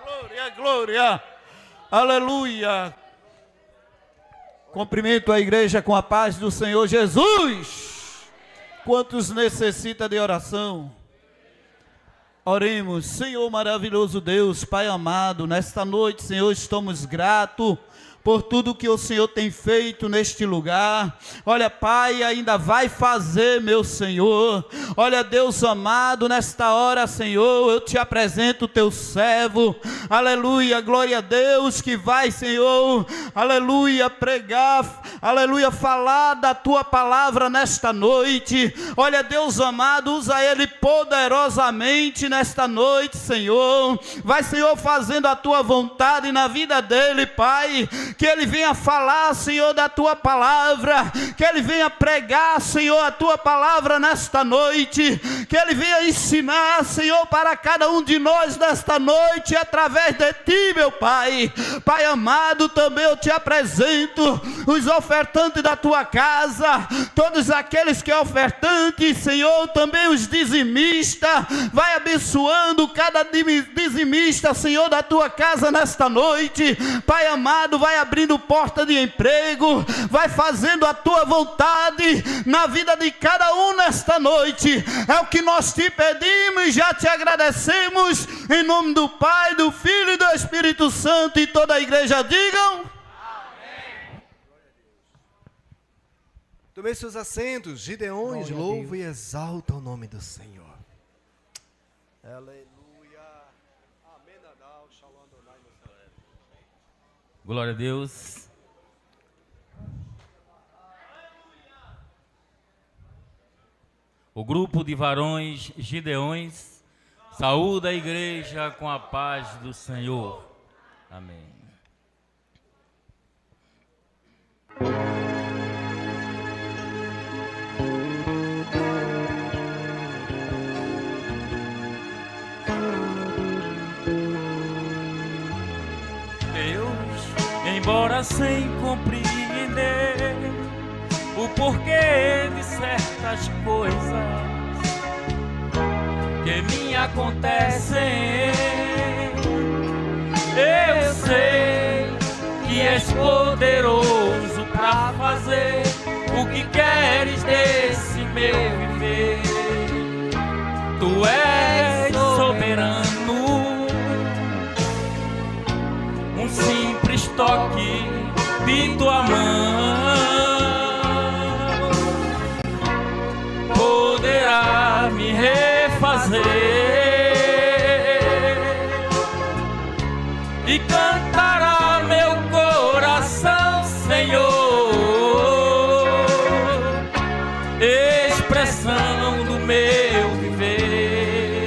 Glória, glória, aleluia. Cumprimento a igreja com a paz do Senhor Jesus. Quantos necessitam de oração? Oremos. Senhor maravilhoso Deus, Pai amado, nesta noite, Senhor, estamos gratos por tudo que o Senhor tem feito neste lugar. Olha, Pai, ainda vai fazer, meu Senhor. Olha, Deus amado, nesta hora, Senhor, eu te apresento o teu servo. Aleluia, glória a Deus, que vai, Senhor, aleluia, pregar, aleluia, falar da tua palavra nesta noite. Olha, Deus amado, usa ele poderosamente nesta noite, Senhor. Vai, Senhor, fazendo a tua vontade na vida dele, Pai. Que ele venha falar, Senhor, da tua palavra, que ele venha pregar, Senhor, a tua palavra nesta noite, que ele venha ensinar, Senhor, para cada um de nós nesta noite, através de ti, meu Pai. Pai amado, também eu te apresento os ofertantes da tua casa, todos aqueles que é ofertante, Senhor, também os dizimistas. Vai abençoando cada dizimista, Senhor, da tua casa nesta noite. Pai amado, vai abençoando, abrindo porta de emprego, vai fazendo a tua vontade na vida de cada um nesta noite. É o que nós te pedimos e já te agradecemos, em nome do Pai, do Filho e do Espírito Santo, e toda a igreja digam. Tomei seus assentos, Gideões, louva e exalta o nome do Senhor. Aleluia. Amém. Glória a Deus. O grupo de varões Gideões saúda a igreja com a paz do Senhor. Amém. Embora sem compreender o porquê de certas coisas que me acontecem, eu sei que és poderoso para fazer o que queres desse meu viver. Tu és soberano, um simples toque de tua mão poderá me refazer e cantará meu coração, Senhor, expressão do meu viver.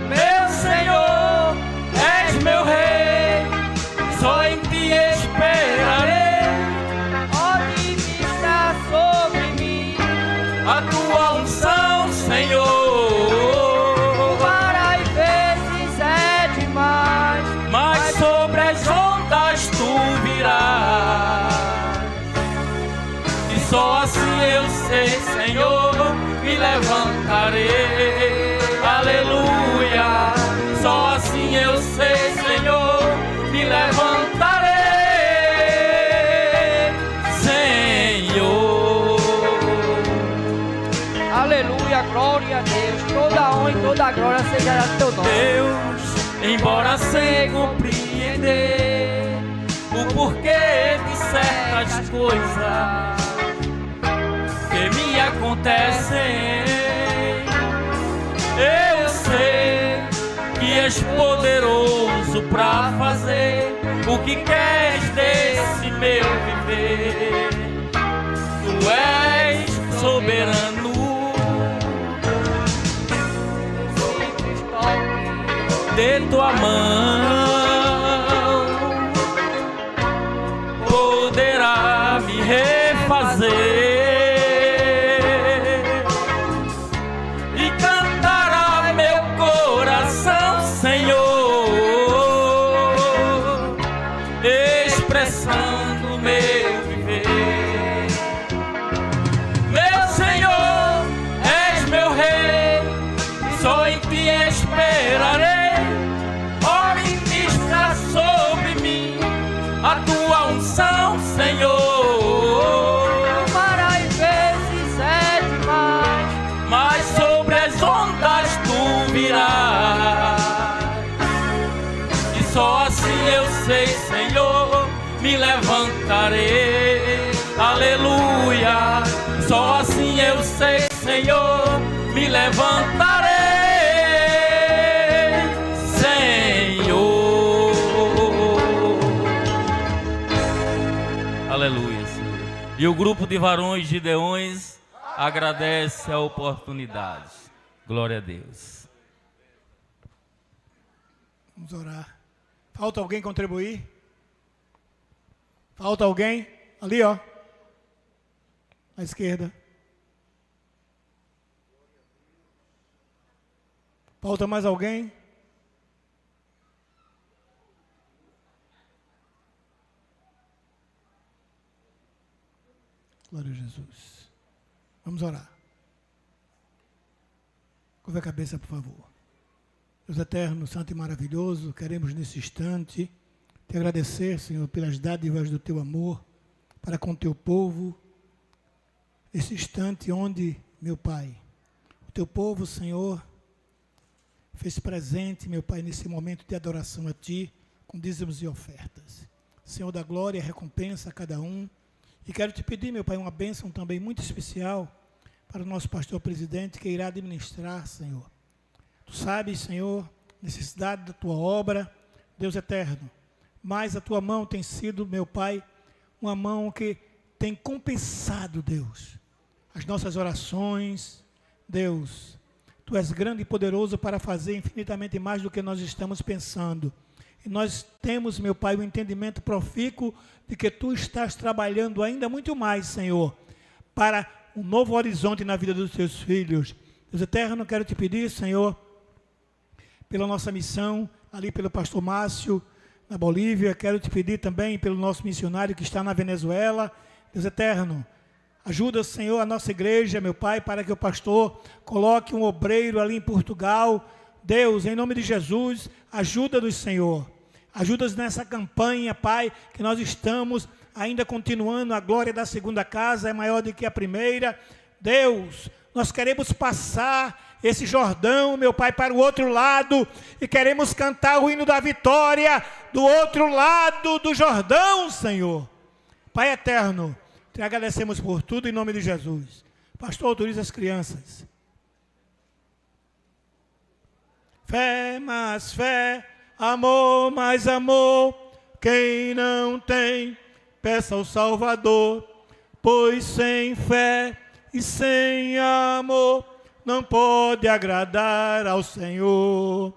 Meu Senhor, és meu Rei, só em ti esperarei. Pode estar sobre mim a tua unção, Senhor. Para às vezes é demais, mas sobre as ondas tu virás. E só assim eu sei, Senhor, me levantarei. Aleluia. Só assim eu sei, Senhor, me levantarei, Senhor. Aleluia, glória a Deus. Toda a honra e toda a glória seja a teu nome. Deus, embora sem compreender o porquê de certas coisas que me acontecem, eu sei que és poderoso para fazer o que queres desse meu viver. Tu és soberano, simples toque de tua mão poderá me refazer e cantará meu coração, Senhor, expressando o meu viver. Meu Senhor, és meu Rei, só em ti esperarei. Ó, ministra sobre mim a tua unção, Senhor. Para às vezes é demais, mas sobre as ondas tu virás. E só assim eu sei, Senhor, me levantarei. Aleluia. Só assim eu sei, Senhor, me levantarei, Senhor. Aleluia, Senhor. E o grupo de varões Gideões agradece a oportunidade. Glória a Deus. Vamos orar. Falta alguém contribuir? Falta alguém? Ali, ó. À esquerda. Falta mais alguém? Glória a Jesus. Vamos orar. Curva a cabeça, por favor. Deus eterno, santo e maravilhoso, queremos nesse instante te agradecer, Senhor, pelas dádivas do teu amor para com o teu povo, nesse instante onde, meu Pai, o teu povo, Senhor, fez presente, meu Pai, nesse momento de adoração a Ti, com dízimos e ofertas. Senhor da glória, recompensa a cada um. E quero te pedir, meu Pai, uma bênção também muito especial para o nosso pastor presidente que irá administrar, Senhor. Tu sabes, Senhor, necessidade da tua obra, Deus eterno. Mas a tua mão tem sido, meu Pai, uma mão que tem compensado, Deus, as nossas orações. Deus, Tu és grande e poderoso para fazer infinitamente mais do que nós estamos pensando. E nós temos, meu Pai, o entendimento profícuo de que Tu estás trabalhando ainda muito mais, Senhor, para um novo horizonte na vida dos Teus filhos. Deus eterno, quero te pedir, Senhor, pela nossa missão, ali pelo pastor Márcio, na Bolívia, quero te pedir também pelo nosso missionário que está na Venezuela. Deus eterno, ajuda, Senhor, a nossa igreja, meu Pai, para que o pastor coloque um obreiro ali em Portugal. Deus, em nome de Jesus, ajuda-nos, Senhor. Ajuda-nos nessa campanha, Pai, que nós estamos ainda continuando. A glória da segunda casa é maior do que a primeira. Deus, nós queremos passar esse Jordão, meu Pai, para o outro lado, e queremos cantar o hino da vitória do outro lado do Jordão, Senhor. Pai eterno, te agradecemos por tudo em nome de Jesus. Pastor, autoriza as crianças. Fé mais fé, amor mais amor, quem não tem, peça ao Salvador, pois sem fé e sem amor não pode agradar ao Senhor.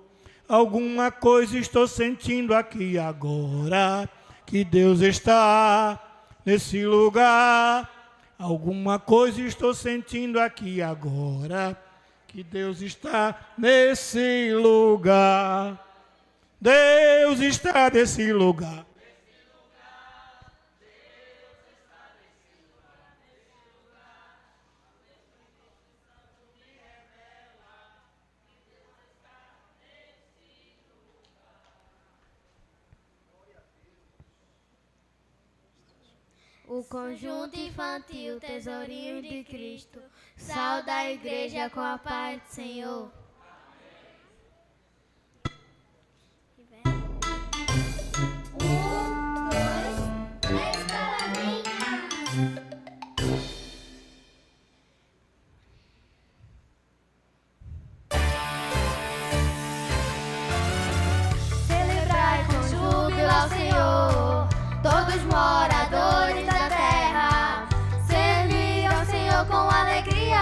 Alguma coisa estou sentindo aqui agora, que Deus está nesse lugar. Alguma coisa estou sentindo aqui agora, que Deus está nesse lugar. Deus está nesse lugar. O conjunto infantil, tesourinho de Cristo, sal da igreja com a paz do Senhor. Celebrai com júbilo ao Senhor, todos moradores da terra, servir ao Senhor com alegria,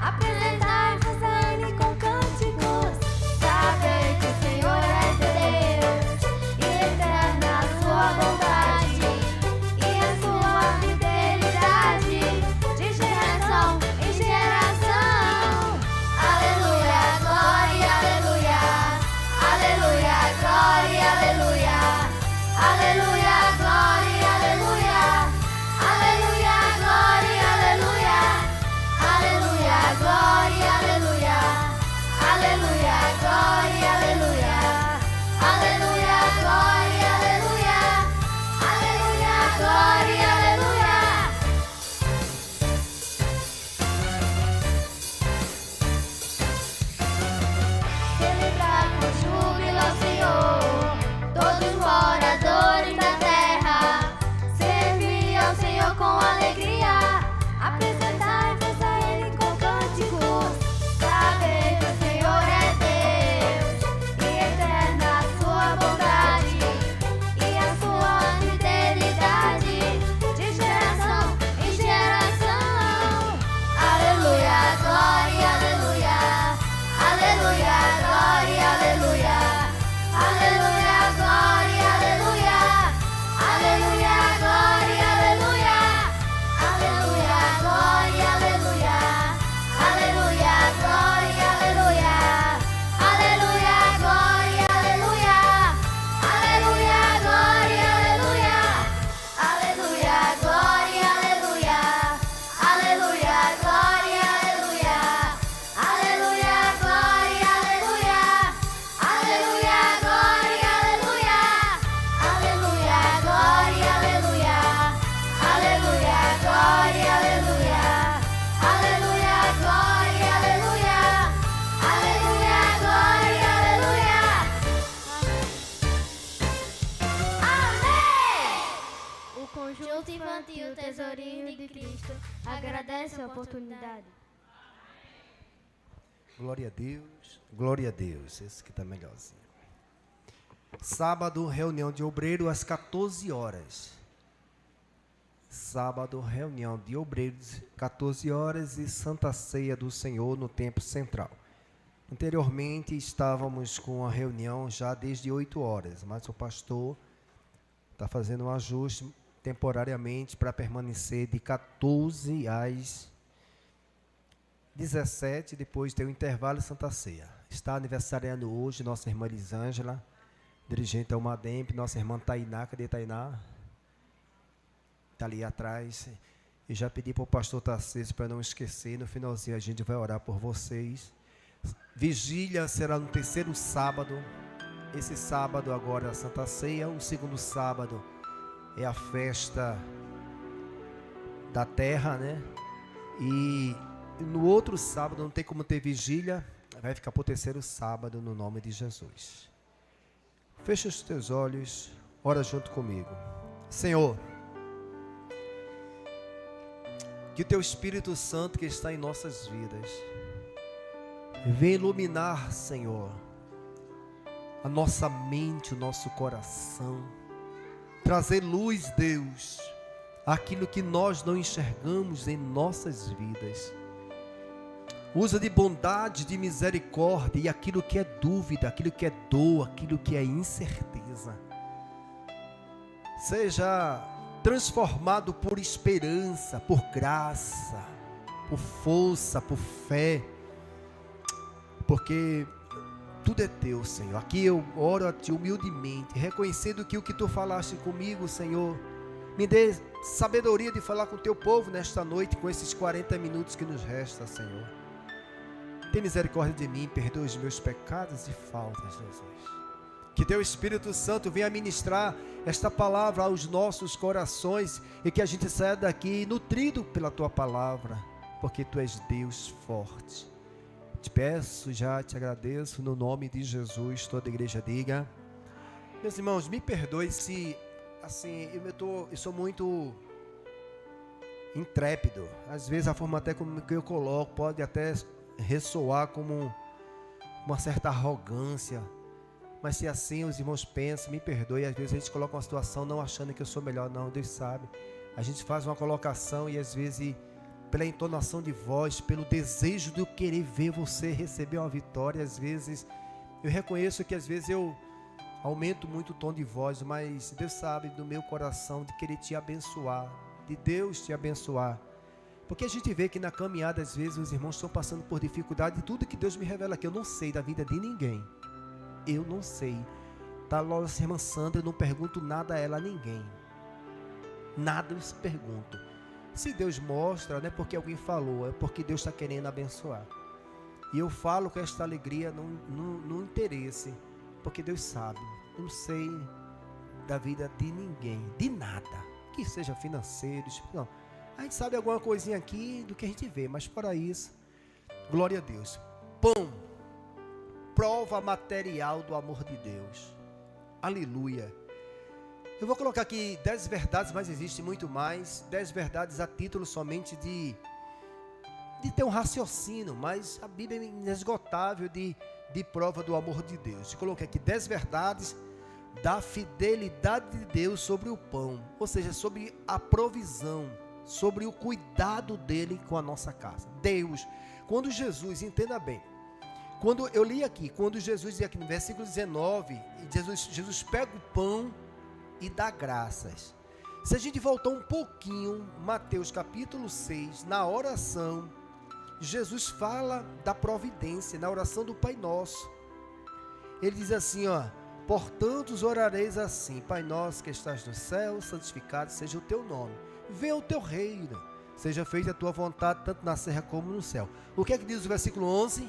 apresentai, fazei com canto. agradece a oportunidade. Glória a Deus, glória a Deus. Esse que está melhorzinho. Sábado, reunião de obreiro às 14 horas. Sábado, reunião de obreiros, 14 horas e Santa Ceia do Senhor no Templo Central. Anteriormente estávamos com a reunião já desde 8 horas, mas o pastor está fazendo um ajuste temporariamente para permanecer de 14 às 17, depois tem o intervalo e Santa Ceia. Está aniversariando hoje nossa irmã Elisângela, dirigente ao Mademp, nossa irmã Tainá, cadê Tainá? Está ali atrás. E já pedi para o pastor Tarcísio para não esquecer, no finalzinho a gente vai orar por vocês. Vigília será no terceiro sábado. Esse sábado agora é a Santa Ceia. O segundo sábado é a festa da terra, né? E no outro sábado não tem como ter vigília. Vai ficar para o terceiro sábado no nome de Jesus. Fecha os teus olhos. Ora junto comigo. Senhor, que o teu Espírito Santo que está em nossas vidas venha iluminar, Senhor, a nossa mente, o nosso coração, trazer luz, Deus, aquilo que nós não enxergamos em nossas vidas. Usa de bondade, de misericórdia e aquilo que é dúvida, aquilo que é dor, aquilo que é incerteza. Seja transformado por esperança, por graça, por força, por fé, porque tudo é teu, Senhor. Aqui eu oro a ti humildemente, reconhecendo que o que tu falaste comigo, Senhor, me dê sabedoria de falar com o teu povo nesta noite, com esses 40 minutos que nos resta, Senhor. Tem misericórdia de mim, perdoa os meus pecados e faltas, Jesus. Que teu Espírito Santo venha ministrar esta palavra aos nossos corações e que a gente saia daqui nutrido pela tua palavra, porque tu és Deus forte. Te peço, já te agradeço no nome de Jesus. Toda a igreja diga. Meus irmãos, me perdoe se assim, eu sou muito intrépido. Às vezes a forma até como que eu coloco pode até ressoar como uma certa arrogância. Mas se assim os irmãos pensam, me perdoe. Às vezes a gente coloca uma situação não achando que eu sou melhor, não. Deus sabe. A gente faz uma colocação e às vezes, pela entonação de voz, pelo desejo de eu querer ver você receber uma vitória, às vezes eu reconheço que às vezes eu aumento muito o tom de voz, mas Deus sabe do meu coração de querer te abençoar, de Deus te abençoar. Porque a gente vê que na caminhada às vezes os irmãos estão passando por dificuldade e tudo que Deus me revela aqui eu não sei da vida de ninguém. Eu não sei. Tá, nossa irmã Sandra, eu não pergunto nada a ela, a ninguém. Nada eu pergunto. Se Deus mostra, não é porque alguém falou, é porque Deus está querendo abençoar. E eu falo com esta alegria no interesse, porque Deus sabe. Eu não sei da vida de ninguém, de nada, que seja financeiro, não. A gente sabe alguma coisinha aqui do que a gente vê, mas fora isso, glória a Deus. Pão, prova material do amor de Deus. Aleluia. Eu vou colocar aqui 10 verdades, mas existe muito mais. 10 verdades a título somente de ter um raciocínio, mas a Bíblia é inesgotável de prova do amor de Deus. Eu coloquei aqui 10 verdades da fidelidade de Deus sobre o pão, ou seja, sobre a provisão, sobre o cuidado dele com a nossa casa. Deus, quando Jesus, entenda bem, quando eu li aqui, quando Jesus diz aqui no versículo 19, Jesus pega o pão e dá graças. Se a gente voltar um pouquinho, Mateus capítulo 6, na oração, Jesus fala da providência, na oração do Pai Nosso. Ele diz assim, ó: portanto orareis assim: Pai nosso que estás no céu, santificado seja o teu nome. Venha o teu reino, seja feita a tua vontade, tanto na terra como no céu. O que é que diz o versículo 11?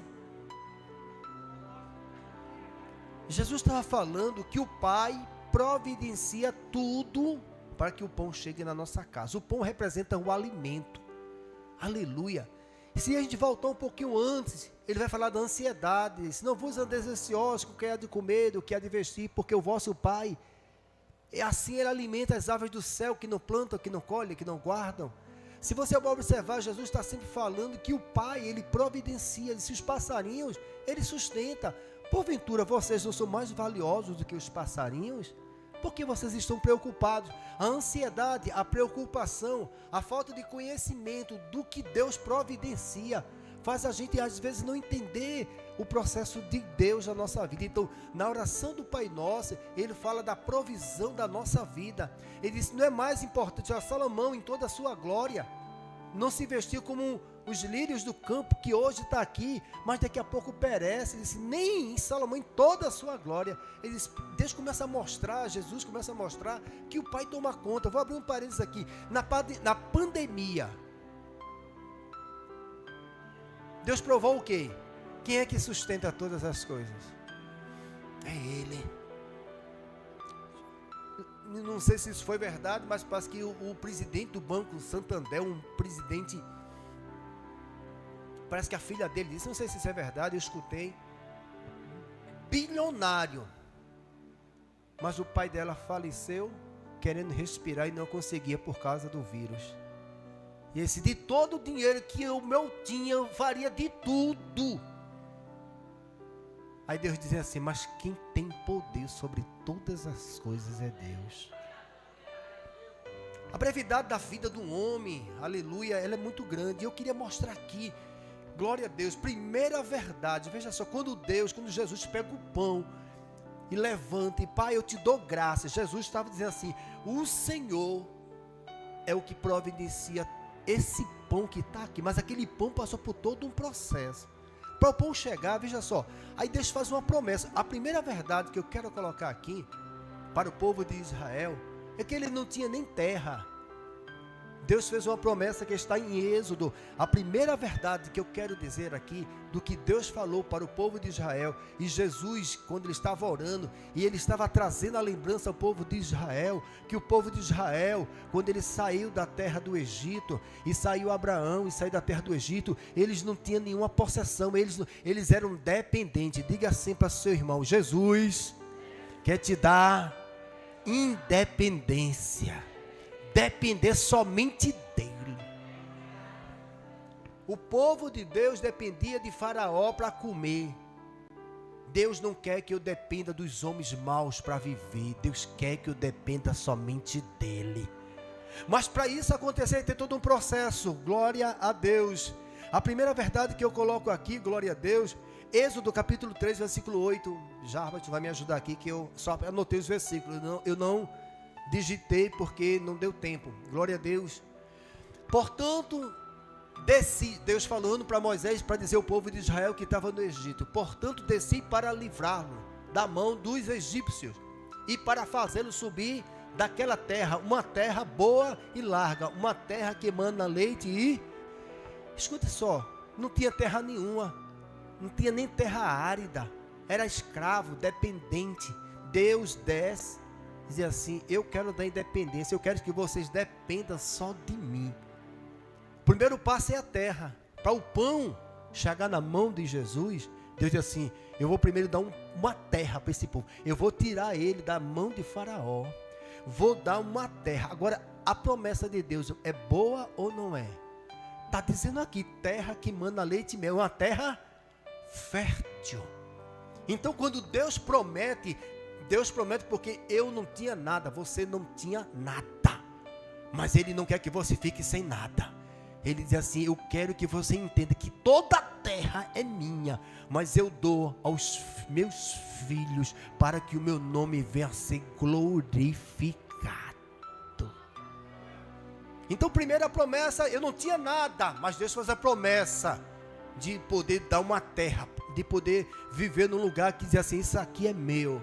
Jesus estava falando que o Pai providencia tudo para que o pão chegue na nossa casa. O pão representa o alimento. Aleluia. Se a gente voltar um pouquinho antes, ele vai falar da ansiedade. Se não vos andeis ansiosos com o que há de comer, do que há de vestir, porque o vosso Pai é assim, ele alimenta as aves do céu, que não plantam, que não colhem, que não guardam. Se você observar, Jesus está sempre falando que o Pai, Ele providencia, se os passarinhos, Ele sustenta. Porventura, vocês não são mais valiosos do que os passarinhos? Por que vocês estão preocupados? A ansiedade, a preocupação, a falta de conhecimento do que Deus providencia, faz a gente às vezes não entender o processo de Deus na nossa vida. Então, na oração do Pai Nosso, ele fala da provisão da nossa vida. Ele disse, não é mais importante, Salomão em toda a sua glória não se vestiu como os lírios do campo, que hoje está aqui, mas daqui a pouco perece. Ele disse, nem em Salomão em toda a sua glória. Ele disse, Deus começa a mostrar, Jesus começa a mostrar que o Pai toma conta. Vou abrir um parênteses aqui. Na pandemia, Deus provou o quê? Quem é que sustenta todas as coisas? É Ele. Não sei se isso foi verdade, mas parece que o presidente do Banco Santander, um presidente, parece que a filha dele disse, não sei se isso é verdade, eu escutei, bilionário, mas o pai dela faleceu querendo respirar e não conseguia por causa do vírus. E esse, de todo o dinheiro que o meu tinha, eu faria de tudo. Aí Deus dizia assim, mas quem tem poder sobre todas as coisas é Deus. A brevidade da vida do homem, aleluia, ela é muito grande. E eu queria mostrar aqui, glória a Deus, primeira verdade. Veja só, quando Jesus pega o pão e levanta, e Pai, eu te dou graça. Jesus estava dizendo assim, o Senhor é o que providencia esse pão que está aqui. Mas aquele pão passou por todo um processo. Para o pão chegar, veja só, aí Deus faz uma promessa. A primeira verdade que eu quero colocar aqui para o povo de Israel é que ele não tinha nem terra. Deus fez uma promessa que está em Êxodo. A primeira verdade que eu quero dizer aqui, do que Deus falou para o povo de Israel, e Jesus, quando ele estava orando, e ele estava trazendo a lembrança ao povo de Israel, que o povo de Israel, quando ele saiu da terra do Egito, e saiu Abraão, e saiu da terra do Egito, eles não tinham nenhuma possessão, eles eram dependentes. Diga assim para seu irmão, Jesus quer te dar independência. Depender somente dele. O povo de Deus dependia de Faraó para comer. Deus não quer que eu dependa dos homens maus para viver. Deus quer que eu dependa somente dele. Mas para isso acontecer, tem todo um processo. Glória a Deus. A primeira verdade que eu coloco aqui, glória a Deus, Êxodo capítulo 3, versículo 8. Jarbas vai me ajudar aqui, que eu só anotei os versículos. Eu não digitei porque não deu tempo. Glória a Deus. Portanto, desci, Deus falando para Moisés, para dizer ao povo de Israel que estava no Egito. Portanto, desci para livrá-lo da mão dos egípcios e para fazê-lo subir daquela terra, uma terra boa e larga, uma terra que emana leite e... Escuta só, não tinha terra nenhuma, não tinha nem terra árida, era escravo, dependente. Deus desce, dizia assim, eu quero dar independência, eu quero que vocês dependam só de mim. O primeiro passo é a terra. Para o pão chegar na mão de Jesus, Deus diz assim, eu vou primeiro dar uma terra para esse povo. Eu vou tirar ele da mão de Faraó. Vou dar uma terra. Agora, a promessa de Deus é boa ou não é? Está dizendo aqui, terra que manda leite e mel, uma terra fértil. Então, quando Deus promete porque eu não tinha nada, você não tinha nada. Mas Ele não quer que você fique sem nada. Ele diz assim, eu quero que você entenda que toda a terra é minha, mas eu dou aos meus filhos para que o meu nome venha a ser glorificado. Então, primeira promessa, eu não tinha nada, mas Deus faz a promessa de poder dar uma terra, de poder viver num lugar que diz assim, isso aqui é meu.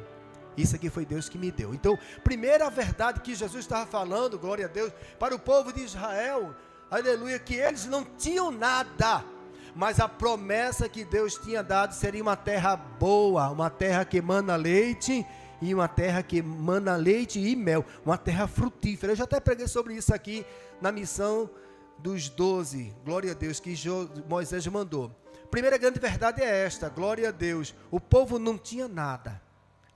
Isso aqui foi Deus que me deu. Então, primeira verdade que Jesus estava falando, glória a Deus, para o povo de Israel, aleluia, que eles não tinham nada, mas a promessa que Deus tinha dado seria uma terra boa, uma terra que emana leite, e uma terra que emana leite e mel, uma terra frutífera. Eu já até preguei sobre isso aqui na missão dos 12, glória a Deus, que Moisés mandou. Primeira grande verdade é esta, glória a Deus, o povo não tinha nada.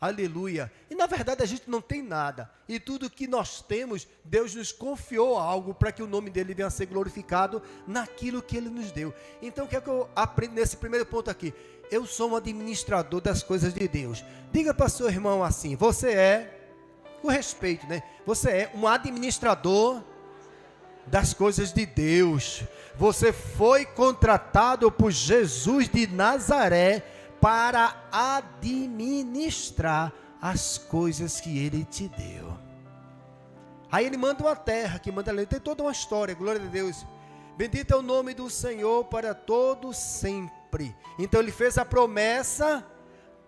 Aleluia. E na verdade a gente não tem nada. E tudo que nós temos, Deus nos confiou algo para que o nome dele venha a ser glorificado naquilo que ele nos deu. Então o que é que eu aprendo nesse primeiro ponto aqui? Eu sou um administrador das coisas de Deus. Diga para seu irmão assim, você é, com respeito, né? Você é um administrador das coisas de Deus. Você foi contratado por Jesus de Nazaré para administrar as coisas que ele te deu. Aí ele manda uma terra, que manda lei, tem toda uma história, glória a Deus. Bendito é o nome do Senhor para todo sempre. Então ele fez a promessa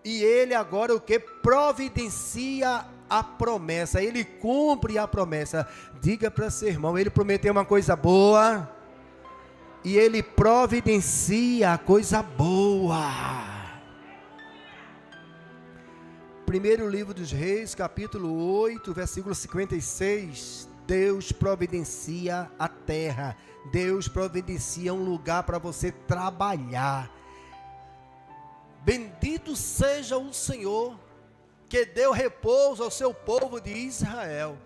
e ele agora o que? Providencia a promessa, ele cumpre a promessa. Diga para seu irmão, ele prometeu uma coisa boa e ele providencia a coisa boa. Primeiro livro dos Reis, capítulo 8, versículo 56. Deus providencia a terra. Deus providencia um lugar para você trabalhar. Bendito seja o Senhor, que deu repouso ao seu povo de Israel.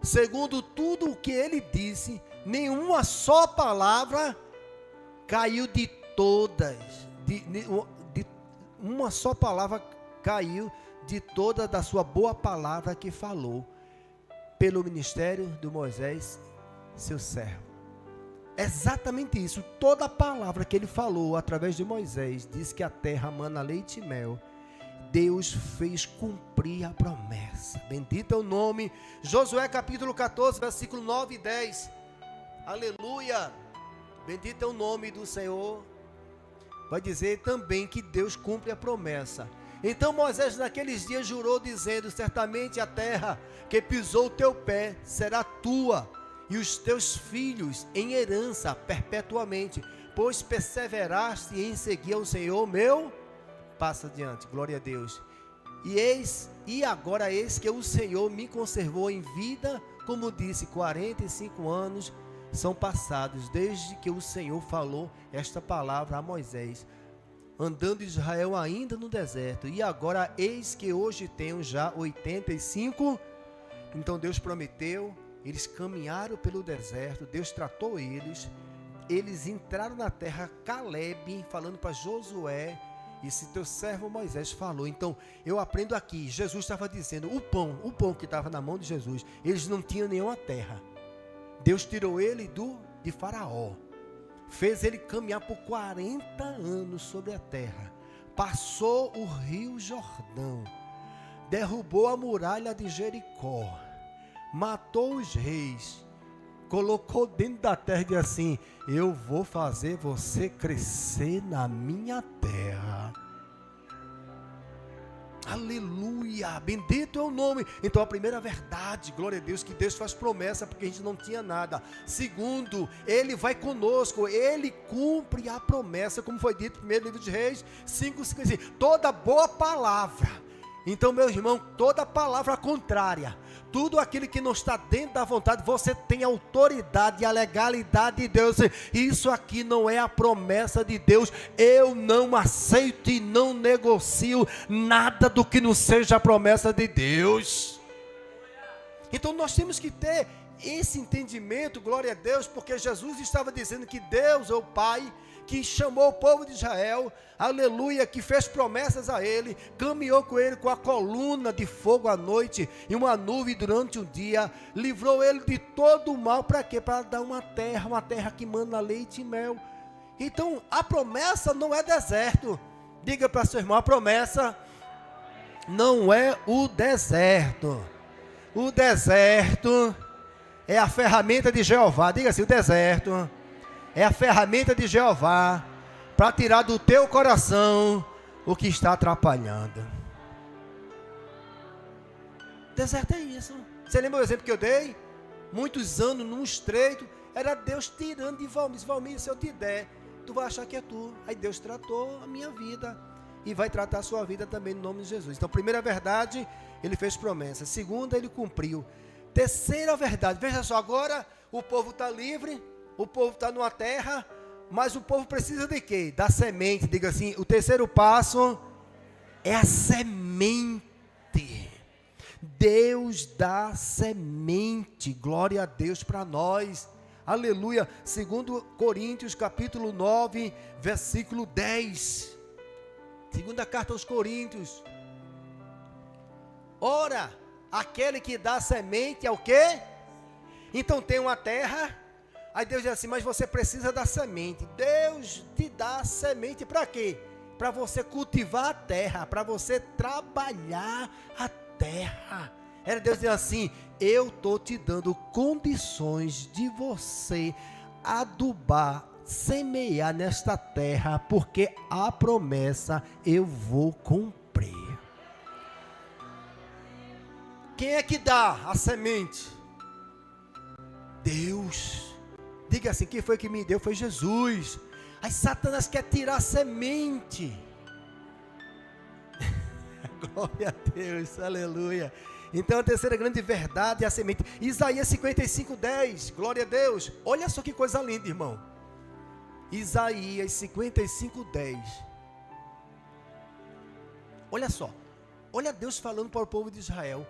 Segundo tudo o que ele disse, nenhuma só palavra caiu de todas. Uma só palavra caiu de toda da sua boa palavra que falou pelo ministério de Moisés, seu servo. Exatamente isso, toda a palavra que ele falou através de Moisés, diz que a terra mana leite e mel. Deus fez cumprir a promessa. Bendito é o nome. Josué capítulo 14, versículo 9 e 10. Aleluia. Bendito é o nome do Senhor. Vai dizer também que Deus cumpre a promessa. Então Moisés naqueles dias jurou dizendo, certamente a terra que pisou o teu pé será tua e os teus filhos em herança perpetuamente, pois perseveraste em seguir ao Senhor meu. Passa adiante, glória a Deus. E agora eis que o Senhor me conservou em vida, como disse, 45 anos são passados desde que o Senhor falou esta palavra a Moisés, andando Israel ainda no deserto, e agora eis que hoje tenho já 85. Então Deus prometeu, eles caminharam pelo deserto, Deus tratou eles entraram na terra. Caleb falando para Josué, e se teu servo Moisés falou. Então eu aprendo aqui, Jesus estava dizendo, o pão que estava na mão de Jesus, eles não tinham nenhuma terra. Deus tirou ele de Faraó, fez ele caminhar por 40 anos sobre a terra, passou o rio Jordão, derrubou a muralha de Jericó, matou os reis, colocou dentro da terra e disse assim, eu vou fazer você crescer na minha terra. Aleluia, bendito é o nome. Então a primeira verdade, glória a Deus, que Deus faz promessa porque a gente não tinha nada. Segundo, ele vai conosco, ele cumpre a promessa, como foi dito no primeiro livro de Reis 5:55. Toda boa palavra, então meu irmão, toda palavra contrária, tudo aquilo que não está dentro da vontade, você tem a autoridade e a legalidade de Deus. Isso aqui não é a promessa de Deus. Eu não aceito e não negocio nada do que não seja a promessa de Deus. Então nós temos que ter esse entendimento, glória a Deus, porque Jesus estava dizendo que Deus é o Pai, que chamou o povo de Israel, aleluia, que fez promessas a ele, caminhou com ele com a coluna de fogo à noite e uma nuvem durante o dia, livrou ele de todo o mal. Para quê? Para dar uma terra que mana leite e mel. Então a promessa não é deserto. Diga para seu irmão, a promessa não é o deserto. O deserto é a ferramenta de Jeová. Diga assim, o deserto é a ferramenta de Jeová para tirar do teu coração o que está atrapalhando. Deserto é isso. Você lembra o exemplo que eu dei? Muitos anos num estreito, era Deus tirando de Valmir. Valmir, se eu te der, tu vai achar que é tu. Aí Deus tratou a minha vida e vai tratar a sua vida também no nome de Jesus. Então, primeira verdade, ele fez promessa. Segunda, ele cumpriu. Terceira verdade, veja só, agora o povo está livre, o povo está numa terra, mas o povo precisa de quê? Da semente. Diga assim, o terceiro passo é a semente. Deus dá semente, glória a Deus para nós. Aleluia. 2 Coríntios capítulo 9, versículo 10. Segunda carta aos Coríntios. Ora, aquele que dá semente é o quê? Então tem uma terra. Aí Deus diz assim, mas você precisa da semente. Deus te dá a semente para quê? Para você cultivar a terra, para você trabalhar a terra. Era Deus dizendo assim, eu estou te dando condições de você adubar, semear nesta terra, porque a promessa eu vou cumprir. Quem é que dá a semente? Deus. Diga assim, quem foi que me deu? Foi Jesus. Aí Satanás quer tirar a semente. Glória a Deus, aleluia. Então a terceira grande verdade é a semente. Isaías 55:10, glória a Deus. Olha só que coisa linda, irmão. Isaías 55:10. Olha só. Olha Deus falando para o povo de Israel.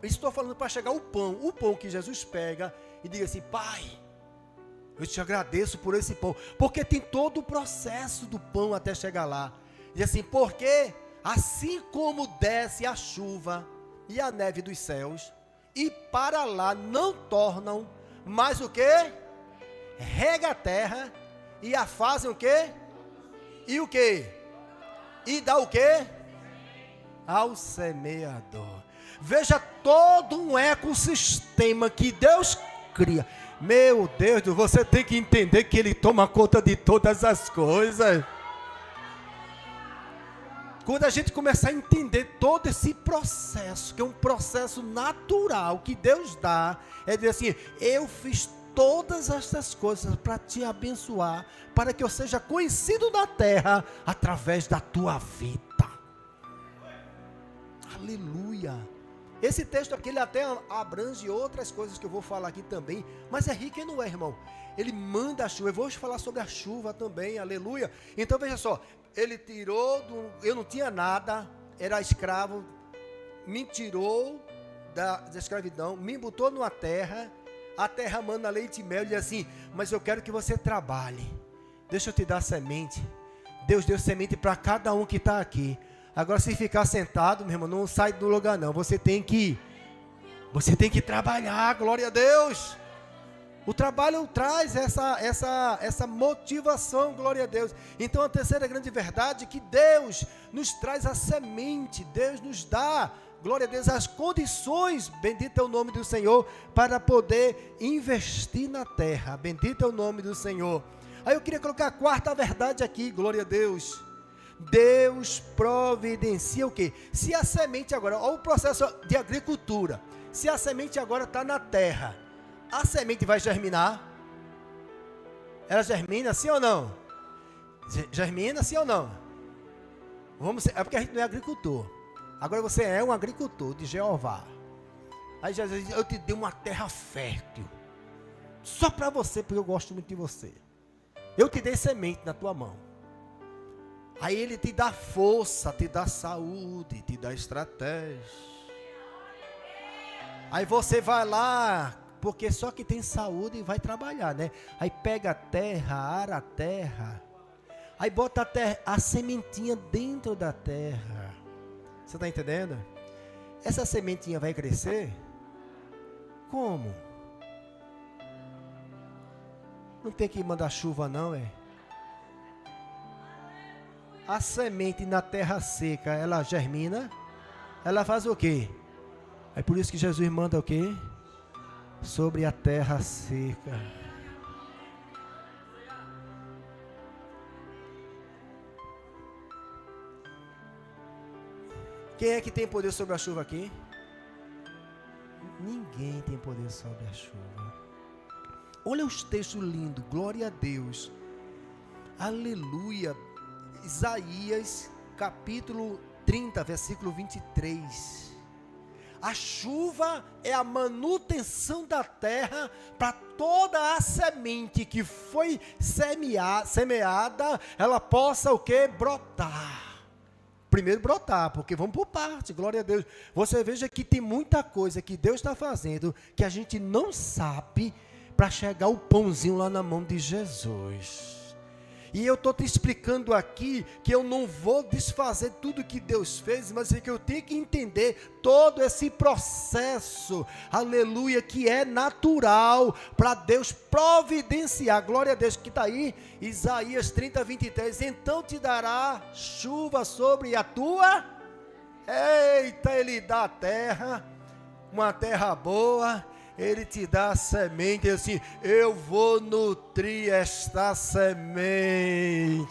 Estou falando para chegar o pão que Jesus pega e diga assim, Pai, eu te agradeço por esse pão, porque tem todo o processo do pão até chegar lá. Diz assim, porque assim como desce a chuva e a neve dos céus, e para lá não tornam, mas o que? Rega a terra, e a fazem o que? E o que? E dá o que? Ao semeador. Veja todo um ecossistema que Deus cria. Meu Deus, você tem que entender que Ele toma conta de todas as coisas. Quando a gente começar a entender todo esse processo, que é um processo natural que Deus dá, é dizer assim, eu fiz todas essas coisas para te abençoar, para que eu seja conhecido na terra através da tua vida. Aleluia. Esse texto aqui, ele até abrange outras coisas que eu vou falar aqui também, mas é rico e não é, irmão. Ele manda a chuva, eu vou falar sobre a chuva também, aleluia. Então veja só, ele tirou, eu não tinha nada, era escravo, me tirou da escravidão, me botou numa terra, a terra manda leite e mel, e diz assim, mas eu quero que você trabalhe, deixa eu te dar semente. Deus deu semente para cada um que está aqui. Agora, se ficar sentado, meu irmão, não sai do lugar não. Você tem que trabalhar, glória a Deus. O trabalho traz essa motivação, glória a Deus. Então, a terceira grande verdade é que Deus nos traz a semente. Deus nos dá, glória a Deus, as condições, bendito é o nome do Senhor, para poder investir na terra. Bendito é o nome do Senhor. Aí eu queria colocar a quarta verdade aqui, glória a Deus. Deus providencia o quê? Se a semente agora, olha o processo de agricultura, se a semente agora está na terra, a semente vai germinar? Ela germina sim ou não? Germina sim ou não? É porque a gente não é agricultor. Agora você é um agricultor de Jeová. Aí Jesus diz, eu te dei uma terra fértil, só para você, porque eu gosto muito de você. Eu te dei semente na tua mão. Aí Ele te dá força, te dá saúde, te dá estratégia. Aí você vai lá, porque só que tem saúde e vai trabalhar, né? Aí pega a terra, ara a terra. Aí bota a sementinha dentro da terra. Você está entendendo? Essa sementinha vai crescer? Como? Não tem que mandar chuva não, é? A semente na terra seca, ela germina, ela faz o quê? É por isso que Jesus manda o quê? Sobre a terra seca. Quem é que tem poder sobre a chuva aqui? Ninguém tem poder sobre a chuva. Olha os textos lindos, glória a Deus. Aleluia. Isaías, capítulo 30, versículo 23. A chuva é a manutenção da terra para toda a semente que foi semeada, ela possa o quê? Brotar. primeiro brotar, porque vamos por parte, glória a Deus. Você veja que tem muita coisa que Deus está fazendo que a gente não sabe para chegar o pãozinho lá na mão de Jesus. E eu estou te explicando aqui que eu não vou desfazer tudo que Deus fez, mas é que eu tenho que entender todo esse processo, aleluia, que é natural para Deus providenciar. Glória a Deus, que está aí, Isaías 30, 23. Então te dará chuva sobre a tua... Eita, Ele dá a terra, uma terra boa. Ele te dá a semente, assim, eu vou nutrir esta semente.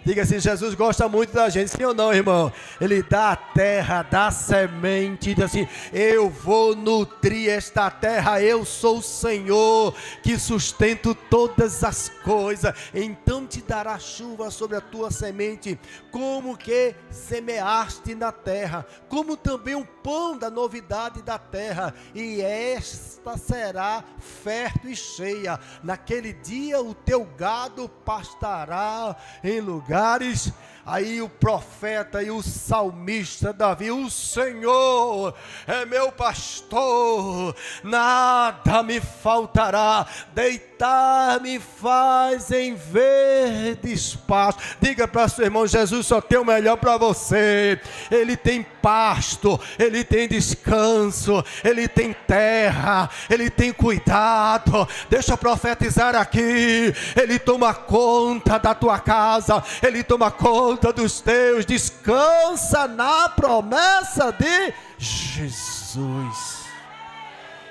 Diga assim, Jesus gosta muito da gente, sim ou não, irmão? Ele dá a terra, dá a semente, diz assim, eu vou nutrir esta terra, eu sou o Senhor que sustento todas as coisas. Então te dará chuva sobre a tua semente, como que semeaste na terra, como também o pão da novidade da terra, e esta será fértil e cheia. Naquele dia o teu gado pastará em lugares. Aí o profeta e o salmista Davi, o Senhor é meu pastor, nada me faltará, deitar-me faz em verdes pastos. Diga para seu irmão, Jesus só tem o melhor para você. Ele tem pasto, Ele tem descanso, Ele tem terra, Ele tem cuidado. Deixa eu profetizar aqui, Ele toma conta da tua casa, Ele toma conta dos teus, descansa na promessa de Jesus.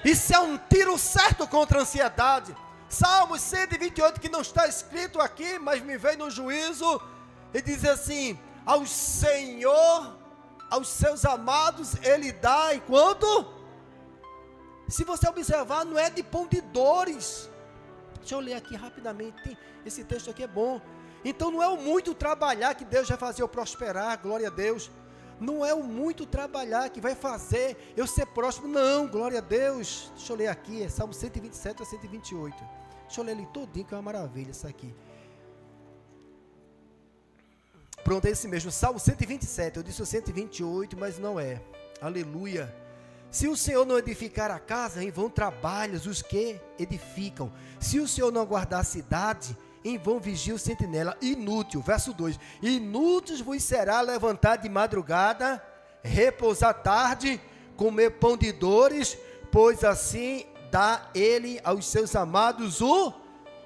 Isso é um tiro certo contra a ansiedade. Salmos 128, que não está escrito aqui, mas me veio no juízo, e diz assim, ao Senhor, aos seus amados, Ele dá enquanto... Se você observar, não é de pão de dores. Deixa eu ler aqui rapidamente, esse texto aqui é bom. Então não é o muito trabalhar que Deus vai fazer eu prosperar, glória a Deus. Não é o muito trabalhar que vai fazer eu ser próximo, não, glória a Deus. Deixa eu ler aqui, é Salmo 127 a 128. Deixa eu ler ali todinho, que é uma maravilha isso aqui. Pronto, é esse mesmo, Salmo 127, eu disse o 128, mas não é. Aleluia. Se o Senhor não edificar a casa, em vão trabalhos os que edificam. Se o Senhor não guardar a cidade, em vão vigia o sentinela. Inútil, verso 2, inúteis vos será levantar de madrugada, repousar tarde, comer pão de dores, pois assim dá Ele aos seus amados o...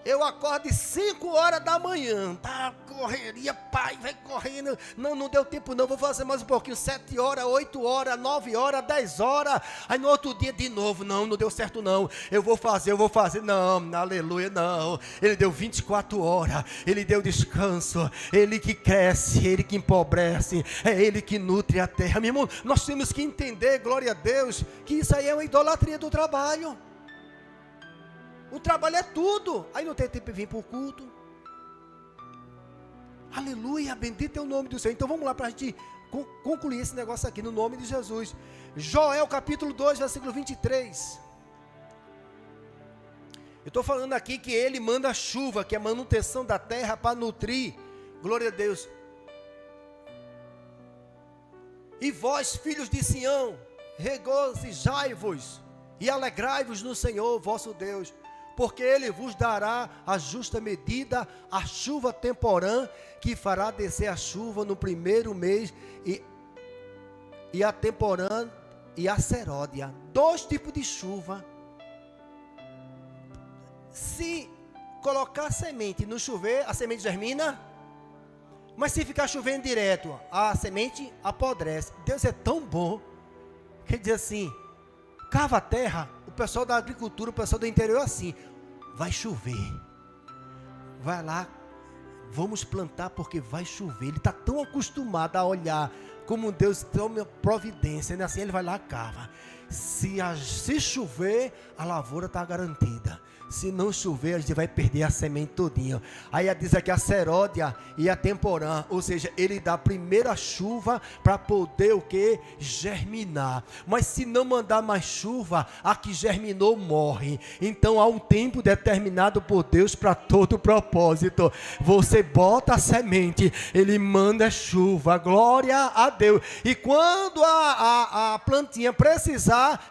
Eu acordo 5 horas da manhã, tá, correria, pai, vai correndo, não deu tempo não, vou fazer mais um pouquinho, 7 horas, 8 horas, 9 horas, 10 horas, aí no outro dia de novo, não deu certo não, eu vou fazer, não, aleluia, não, Ele deu 24 horas, Ele deu descanso, Ele que cresce, Ele que empobrece, é Ele que nutre a terra. Meu irmão, nós temos que entender, glória a Deus, que isso aí é uma idolatria do trabalho. O trabalho é tudo. Aí não tem tempo de vir para o culto. Aleluia, bendito é o nome do Senhor. Então vamos lá para a gente concluir esse negócio aqui no nome de Jesus. Joel capítulo 2, versículo 23. Eu estou falando aqui que Ele manda a chuva, que é a manutenção da terra para nutrir. Glória a Deus. E vós, filhos de Sião, regozijai-vos e alegrai-vos no Senhor vosso Deus, porque Ele vos dará a justa medida, a chuva temporã, que fará descer a chuva no primeiro mês, e a temporã e a seródia. 2 tipos de chuva. Se colocar semente no chover, a semente germina, mas se ficar chovendo direto, a semente apodrece. Deus é tão bom, que diz assim, cava a terra. O pessoal da agricultura, o pessoal do interior é assim, vai chover, vai lá, vamos plantar porque vai chover. Ele está tão acostumado a olhar como Deus toma providência, né? Assim ele vai lá, cava. Se chover, a lavoura está garantida. Se não chover, a gente vai perder a semente todinha. Aí diz aqui a seródia e a temporã, ou seja, ele dá a primeira chuva para poder o que? Germinar. Mas se não mandar mais chuva, a que germinou morre. Então há um tempo determinado por Deus para todo propósito. Você bota a semente, ele manda chuva, glória a Deus. E quando a plantinha precisar,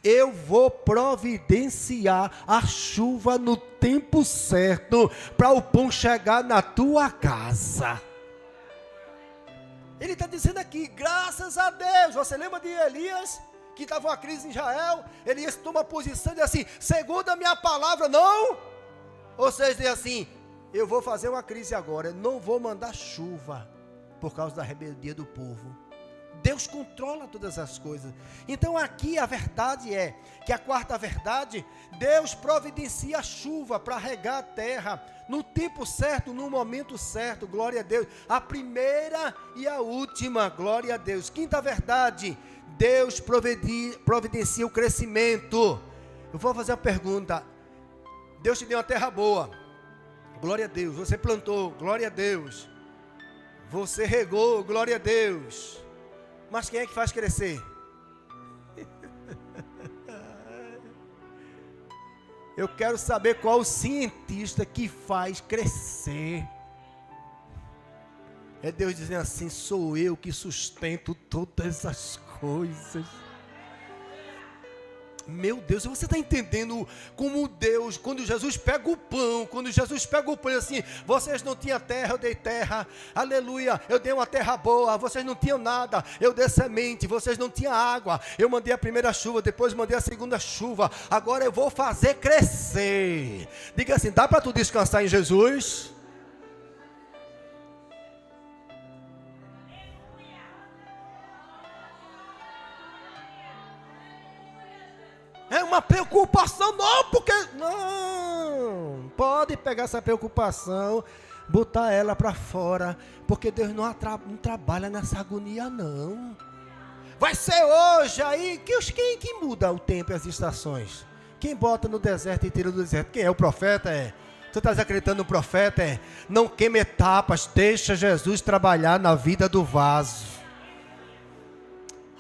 eu vou providenciar a chuva no tempo certo, para o pão chegar na tua casa. Ele está dizendo aqui, graças a Deus. Você lembra de Elias, que estava uma crise em Israel? Elias toma posição e diz assim, segundo a minha palavra, não. Ou seja, diz assim, eu vou fazer uma crise agora, eu não vou mandar chuva, por causa da rebeldia do povo. Deus controla todas as coisas. Então aqui a verdade é que a quarta verdade, Deus providencia a chuva para regar a terra no tempo certo, no momento certo, glória a Deus. A primeira e a última, glória a Deus. Quinta verdade, Deus providencia o crescimento. Eu vou fazer uma pergunta. Deus te deu uma terra boa, glória a Deus. Você plantou, glória a Deus. Você regou, glória a Deus. Mas quem é que faz crescer? Eu quero saber qual o cientista que faz crescer. É Deus dizendo assim, sou eu que sustento todas as coisas. Meu Deus, você está entendendo como Deus, quando Jesus pega o pão, assim, vocês não tinham terra, eu dei terra, aleluia, eu dei uma terra boa, vocês não tinham nada, eu dei semente, vocês não tinham água, eu mandei a primeira chuva, depois mandei a segunda chuva, agora eu vou fazer crescer. Diga assim, dá para tu descansar em Jesus? É uma preocupação, não, porque... Não, pode pegar essa preocupação, botar ela para fora, porque Deus não trabalha nessa agonia, não. Vai ser hoje aí, quem que muda o tempo e as estações? Quem bota no deserto e tira do deserto? Quem é? O profeta? É? Você está acreditando no profeta? É? Não queime etapas, deixa Jesus trabalhar na vida do vaso.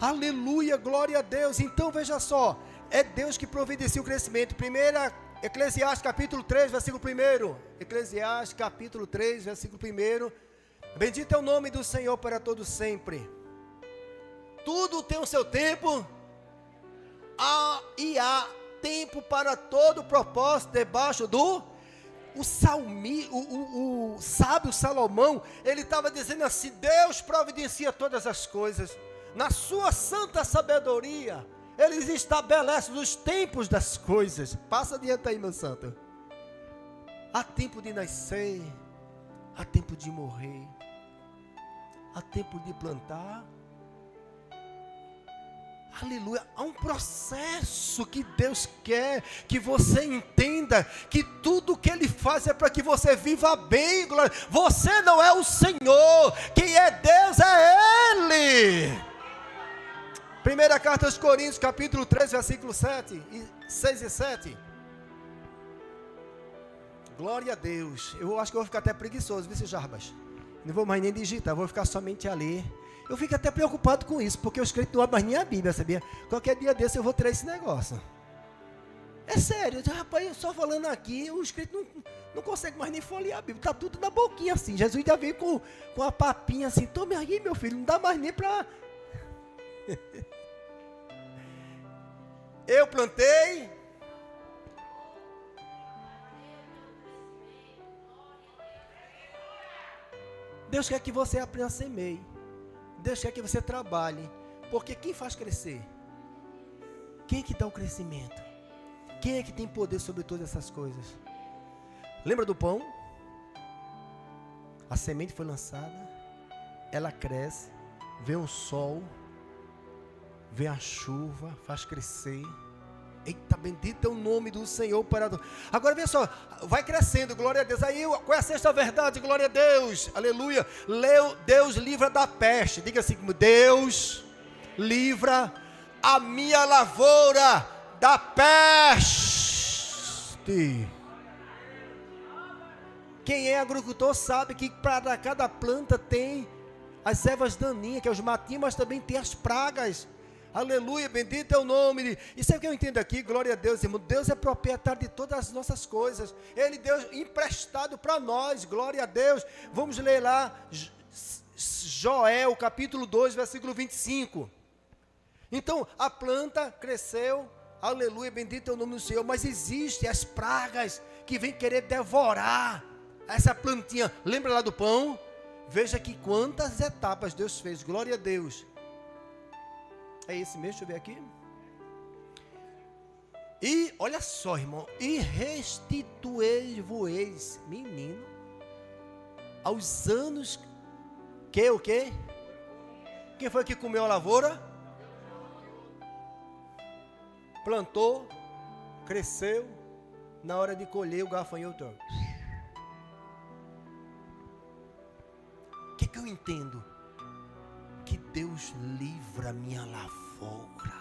Aleluia, glória a Deus. Então veja só, é Deus que providencia o crescimento. Primeira, Eclesiastes capítulo 3, versículo 1. Eclesiastes capítulo 3, versículo 1. Bendito é o nome do Senhor para todo sempre. Tudo tem o seu tempo, e há tempo para todo propósito debaixo do... O sábio Salomão, ele estava dizendo assim, Deus providencia todas as coisas. Na sua santa sabedoria, Ele estabelece os tempos das coisas. Passa adiante aí, meu santo. Há tempo de nascer, há tempo de morrer, há tempo de plantar. Aleluia, há um processo que Deus quer que você entenda que tudo que Ele faz é para que você viva bem. Glória. Você não é o Senhor, quem é Deus é Ele. Primeira carta aos Coríntios, capítulo 3, versículo 6 e 7. Glória a Deus. Eu acho que eu vou ficar até preguiçoso, viu, Jarbas? Não vou mais nem digitar, vou ficar somente ali. Eu fico até preocupado com isso, porque os crentes não abrem mais nem a Bíblia, sabia? Qualquer dia desse eu vou tirar esse negócio. É sério, rapaz, só falando aqui, os crentes não conseguem mais nem folhear a Bíblia. Está tudo na boquinha assim. Jesus já veio com a papinha assim, tome aí, meu filho, não dá mais nem para... Eu plantei. Deus quer que você aprenda a semear. Deus quer que você trabalhe. Porque quem faz crescer? Quem é que dá o crescimento? Quem é que tem poder sobre todas essas coisas? Lembra do pão? A semente foi lançada, ela cresce, vem o sol, vem a chuva, faz crescer. Eita, bendito é o nome do Senhor. Agora vê só, vai crescendo, glória a Deus. Aí qual é a sexta verdade? Glória a Deus, aleluia. Deus livra da peste. Diga assim, Deus livra a minha lavoura da peste. forte. Quem é agricultor sabe que para cada planta tem as ervas daninhas, que é os matinhos, mas também tem as pragas. Aleluia, bendito é o nome. E sabe o que eu entendo aqui? Glória a Deus, irmão. Deus é proprietário de todas as nossas coisas. Ele deu emprestado para nós. Glória a Deus. Vamos ler lá Joel, capítulo 2, versículo 25. Então, a planta cresceu. Aleluia, bendito é o nome do Senhor. Mas existem as pragas que vêm querer devorar essa plantinha. Lembra lá do pão? Veja que quantas etapas Deus fez. Glória a Deus. É esse mesmo? Deixa eu ver aqui. E, olha só, irmão. E restituei-vos, menino, aos anos que o quê? Quem foi que comeu a lavoura? Plantou, cresceu, na hora de colher o gafanhoto. O que eu entendo? Que Deus livra a minha lavoura.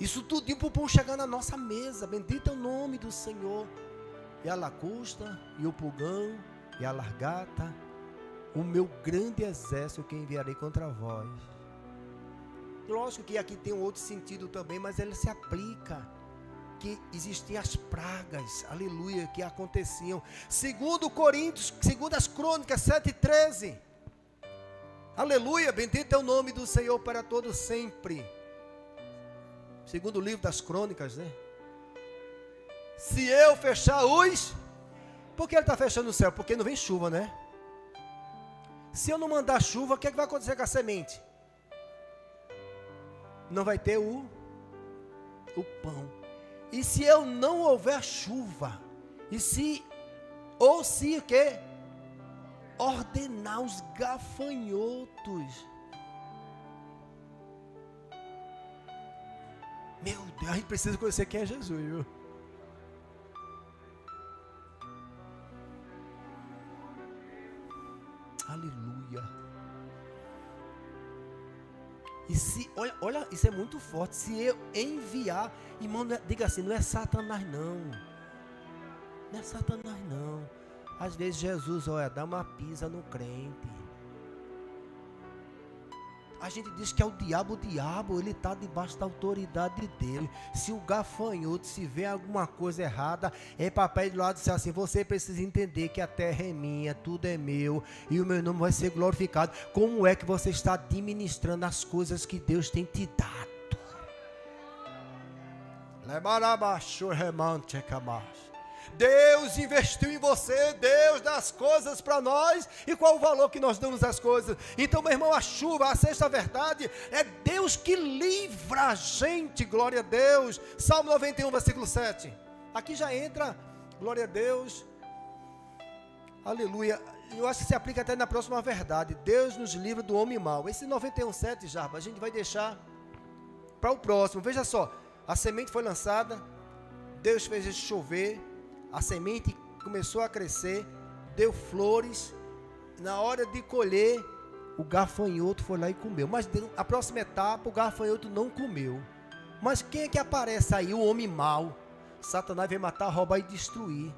Isso tudinho para o pão chegar na nossa mesa. Bendito é o nome do Senhor. E a lacusta, e o pulgão, e a largata, o meu grande exército que enviarei contra vós. Lógico que aqui tem um outro sentido também, mas ele se aplica. Que existiam as pragas, aleluia, que aconteciam. Segundo Coríntios, segundo as Crônicas 7:13. Aleluia, bendito é o nome do Senhor para todos sempre. Segundo o livro das Crônicas, né? Se eu fechar os... Por que ele está fechando o céu? Porque não vem chuva, né? Se eu não mandar chuva, o que vai acontecer com a semente? Não vai ter o pão. E se eu não houver chuva, se o quê? Ordenar os gafanhotos. Meu Deus, a gente precisa conhecer quem é Jesus, viu? Aleluia. E se, olha, isso é muito forte. Se eu enviar, irmão, diga assim, não é Satanás não. Não é Satanás não. Às vezes Jesus, olha, dá uma pisa no crente. A gente diz que é o diabo, ele está debaixo da autoridade dele. Se o gafanhoto, se vê alguma coisa errada, é papai do lado dizer assim, você precisa entender que a terra é minha, tudo é meu, e o meu nome vai ser glorificado. Como é que você está administrando as coisas que Deus tem te dado? Deus investiu em você, Deus dá as coisas para nós. E qual o valor que nós damos às coisas? Então, meu irmão, a chuva, a sexta verdade, é Deus que livra a gente, glória a Deus. Salmo 91, versículo 7. Aqui já entra, glória a Deus, aleluia. Eu acho que se aplica até na próxima verdade. Deus nos livra do homem mau. Esse 91:7, Jarba, a gente vai deixar para o próximo. Veja só, a semente foi lançada, Deus fez chover, a semente começou a crescer, deu flores. Na hora de colher, o gafanhoto foi lá e comeu. Mas a próxima etapa, o gafanhoto não comeu. Mas quem é que aparece aí? O homem mau. Satanás vem matar, roubar e destruir.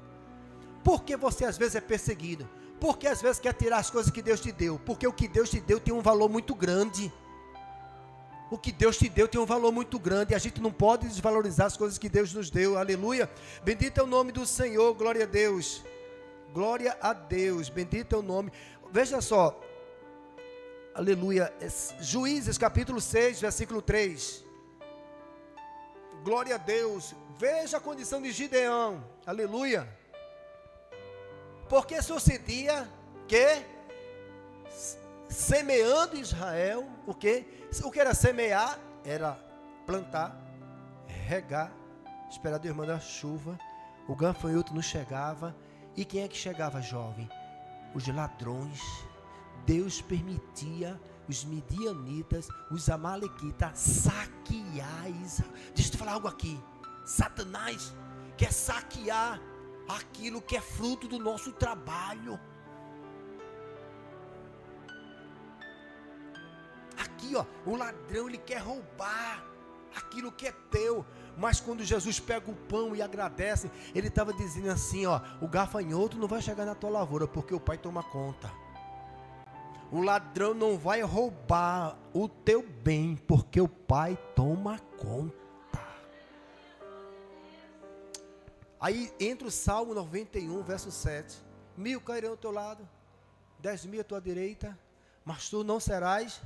Por que você às vezes é perseguido? Porque às vezes quer tirar as coisas que Deus te deu. Porque o que Deus te deu tem um valor muito grande. O que Deus te deu tem um valor muito grande. E a gente não pode desvalorizar as coisas que Deus nos deu. Aleluia. Bendito é o nome do Senhor. Glória a Deus. Glória a Deus. Bendito é o nome. Veja só. Aleluia. Juízes capítulo 6, versículo 3. Glória a Deus. Veja a condição de Gideão. Aleluia. Porque sucedia que, semeando Israel, o que era semear? Era plantar, regar, esperar Deus mandar chuva. O gafanhoto não chegava. E quem é que chegava, jovem? Os ladrões. Deus permitia os midianitas, os amalequitas saquear Israel. Deixa eu te falar algo aqui. Satanás quer saquear aquilo que é fruto do nosso trabalho. Aqui, ó, o ladrão, ele quer roubar aquilo que é teu. Mas quando Jesus pega o pão e agradece, ele estava dizendo assim, ó, o gafanhoto não vai chegar na tua lavoura, porque o Pai toma conta. O ladrão não vai roubar o teu bem, porque o Pai toma conta. Aí entra o Salmo 91, verso 7. 1000 cairão ao teu lado, 10.000 à tua direita, mas tu não serás.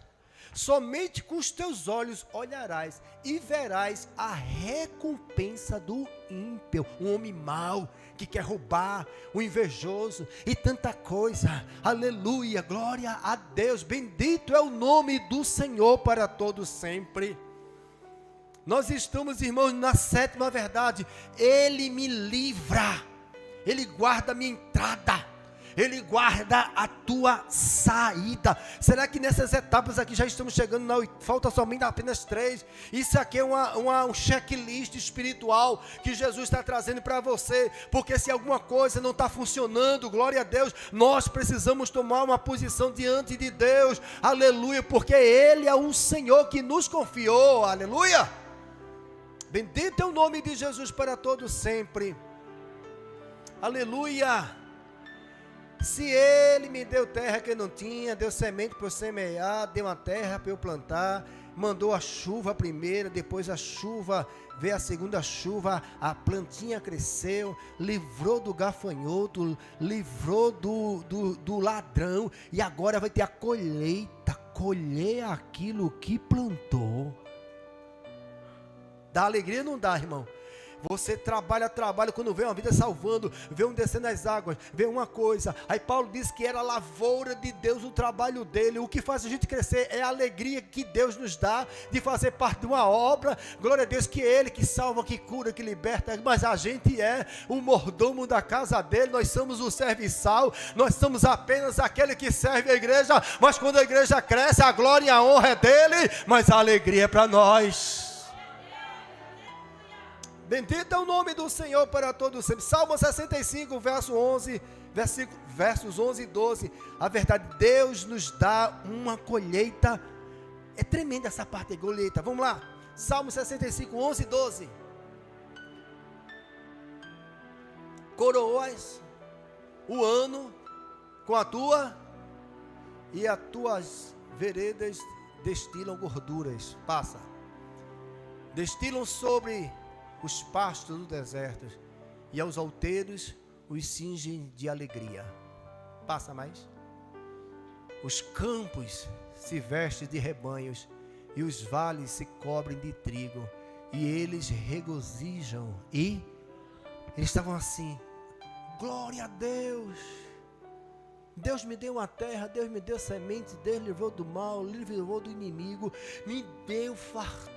Somente com os teus olhos olharás e verás a recompensa do ímpio, um homem mau que quer roubar, o invejoso e tanta coisa. Aleluia, glória a Deus, bendito é o nome do Senhor para todos sempre. Nós estamos, irmãos, na sétima verdade. Ele me livra, Ele guarda a minha entrada, Ele guarda a tua saída. Será que nessas etapas aqui já estamos chegando falta somente apenas 3? Isso aqui é um checklist espiritual que Jesus está trazendo para você, porque se alguma coisa não está funcionando, glória a Deus, nós precisamos tomar uma posição diante de Deus, aleluia, porque Ele é o Senhor que nos confiou, aleluia. Bendito é o nome de Jesus para todos sempre, aleluia. Se Ele me deu terra que eu não tinha, deu semente para eu semear, deu uma terra para eu plantar, mandou a chuva primeiro, depois a chuva, veio a segunda chuva, a plantinha cresceu, livrou do gafanhoto, livrou do ladrão, e agora vai ter a colheita, colher aquilo que plantou. Dá alegria ou não dá, irmão? Você trabalha, quando vê uma vida salvando, vê um descer nas águas, vê uma coisa. Aí Paulo diz que era a lavoura de Deus o trabalho dele. O que faz a gente crescer é a alegria que Deus nos dá de fazer parte de uma obra. Glória a Deus que é Ele que salva, que cura, que liberta. Mas a gente é o mordomo da casa dele. Nós somos o serviçal. Nós somos apenas aquele que serve a igreja. Mas quando a igreja cresce, a glória e a honra é dele, mas a alegria é para nós. Bendito é o nome do Senhor para todos sempre. Salmo 65, versos 11 e 12. A verdade, Deus nos dá uma colheita. É tremenda essa parte da colheita. Vamos lá. Salmo 65, 11 e 12. Coroas o ano com a tua, e as tuas veredas destilam gorduras. Passa. Destilam sobre os pastos do deserto, e aos outeiros os cingem de alegria. Passa mais. Os campos se vestem de rebanhos, e os vales se cobrem de trigo, e eles regozijam. E eles estavam assim: glória a Deus, Deus me deu uma terra, Deus me deu semente, Deus livrou do mal, livrou do inimigo, me deu fartura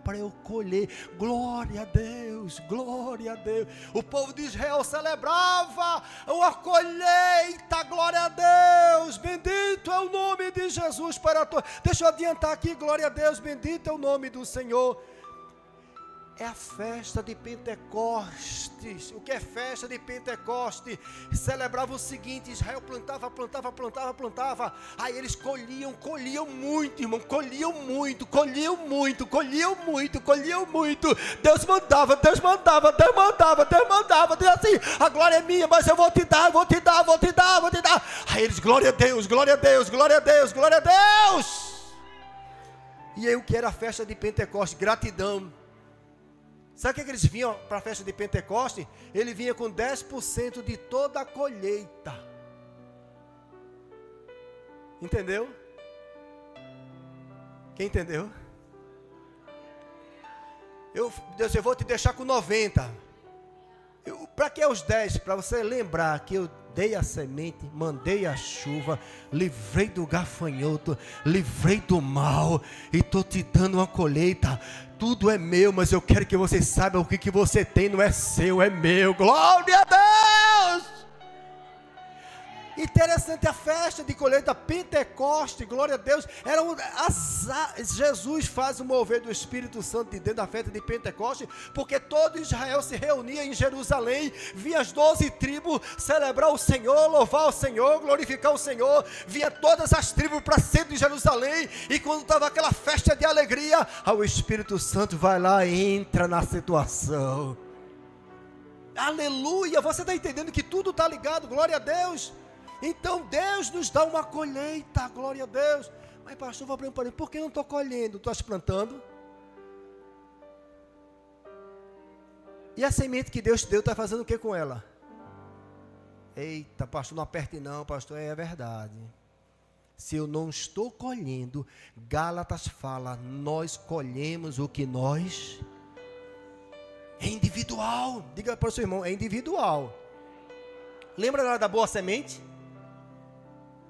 para eu colher. Glória a Deus, glória a Deus. O povo de Israel celebrava uma colheita. Glória a Deus, bendito é o nome de Jesus para todos. Deixa eu adiantar aqui, glória a Deus, bendito é o nome do Senhor. É a festa de Pentecostes. O que é festa de Pentecostes? Celebrava o seguinte: Israel plantava. Aí eles colhiam muito, irmão. Colhiam muito. Deus mandava. Diz assim: a glória é minha, mas eu vou te dar. Aí eles, glória a Deus. E aí o que era a festa de Pentecostes? Gratidão. Sabe o que eles vinham para a festa de Pentecostes? Ele vinha com 10% de toda a colheita. Entendeu? Quem entendeu? Deus, eu vou te deixar com 90. Para que os 10? Para você lembrar que eu dei a semente, mandei a chuva, livrei do gafanhoto, livrei do mal, e estou te dando uma colheita. Tudo é meu, mas eu quero que você saiba: o que você tem não é seu, é meu. Glória a Deus! Interessante, a festa de colheita Pentecoste, glória a Deus, Jesus faz o mover do Espírito Santo de dentro da festa de Pentecoste, porque todo Israel se reunia em Jerusalém, via as 12 tribos celebrar o Senhor, louvar o Senhor, glorificar o Senhor, via todas as tribos para centro de Jerusalém, e quando estava aquela festa de alegria, o Espírito Santo vai lá e entra na situação. Aleluia, você está entendendo que tudo está ligado, glória a Deus. Então Deus nos dá uma colheita, glória a Deus. Mas pastor, vou abrir um parênteses, por que eu não estou colhendo? Estou plantando? E a semente que Deus te deu, está fazendo o que com ela? Eita, pastor, não aperte não, pastor, é verdade. Se eu não estou colhendo, Gálatas fala, nós colhemos o que nós... É individual, diga para o seu irmão, é individual. Lembra lá da boa semente?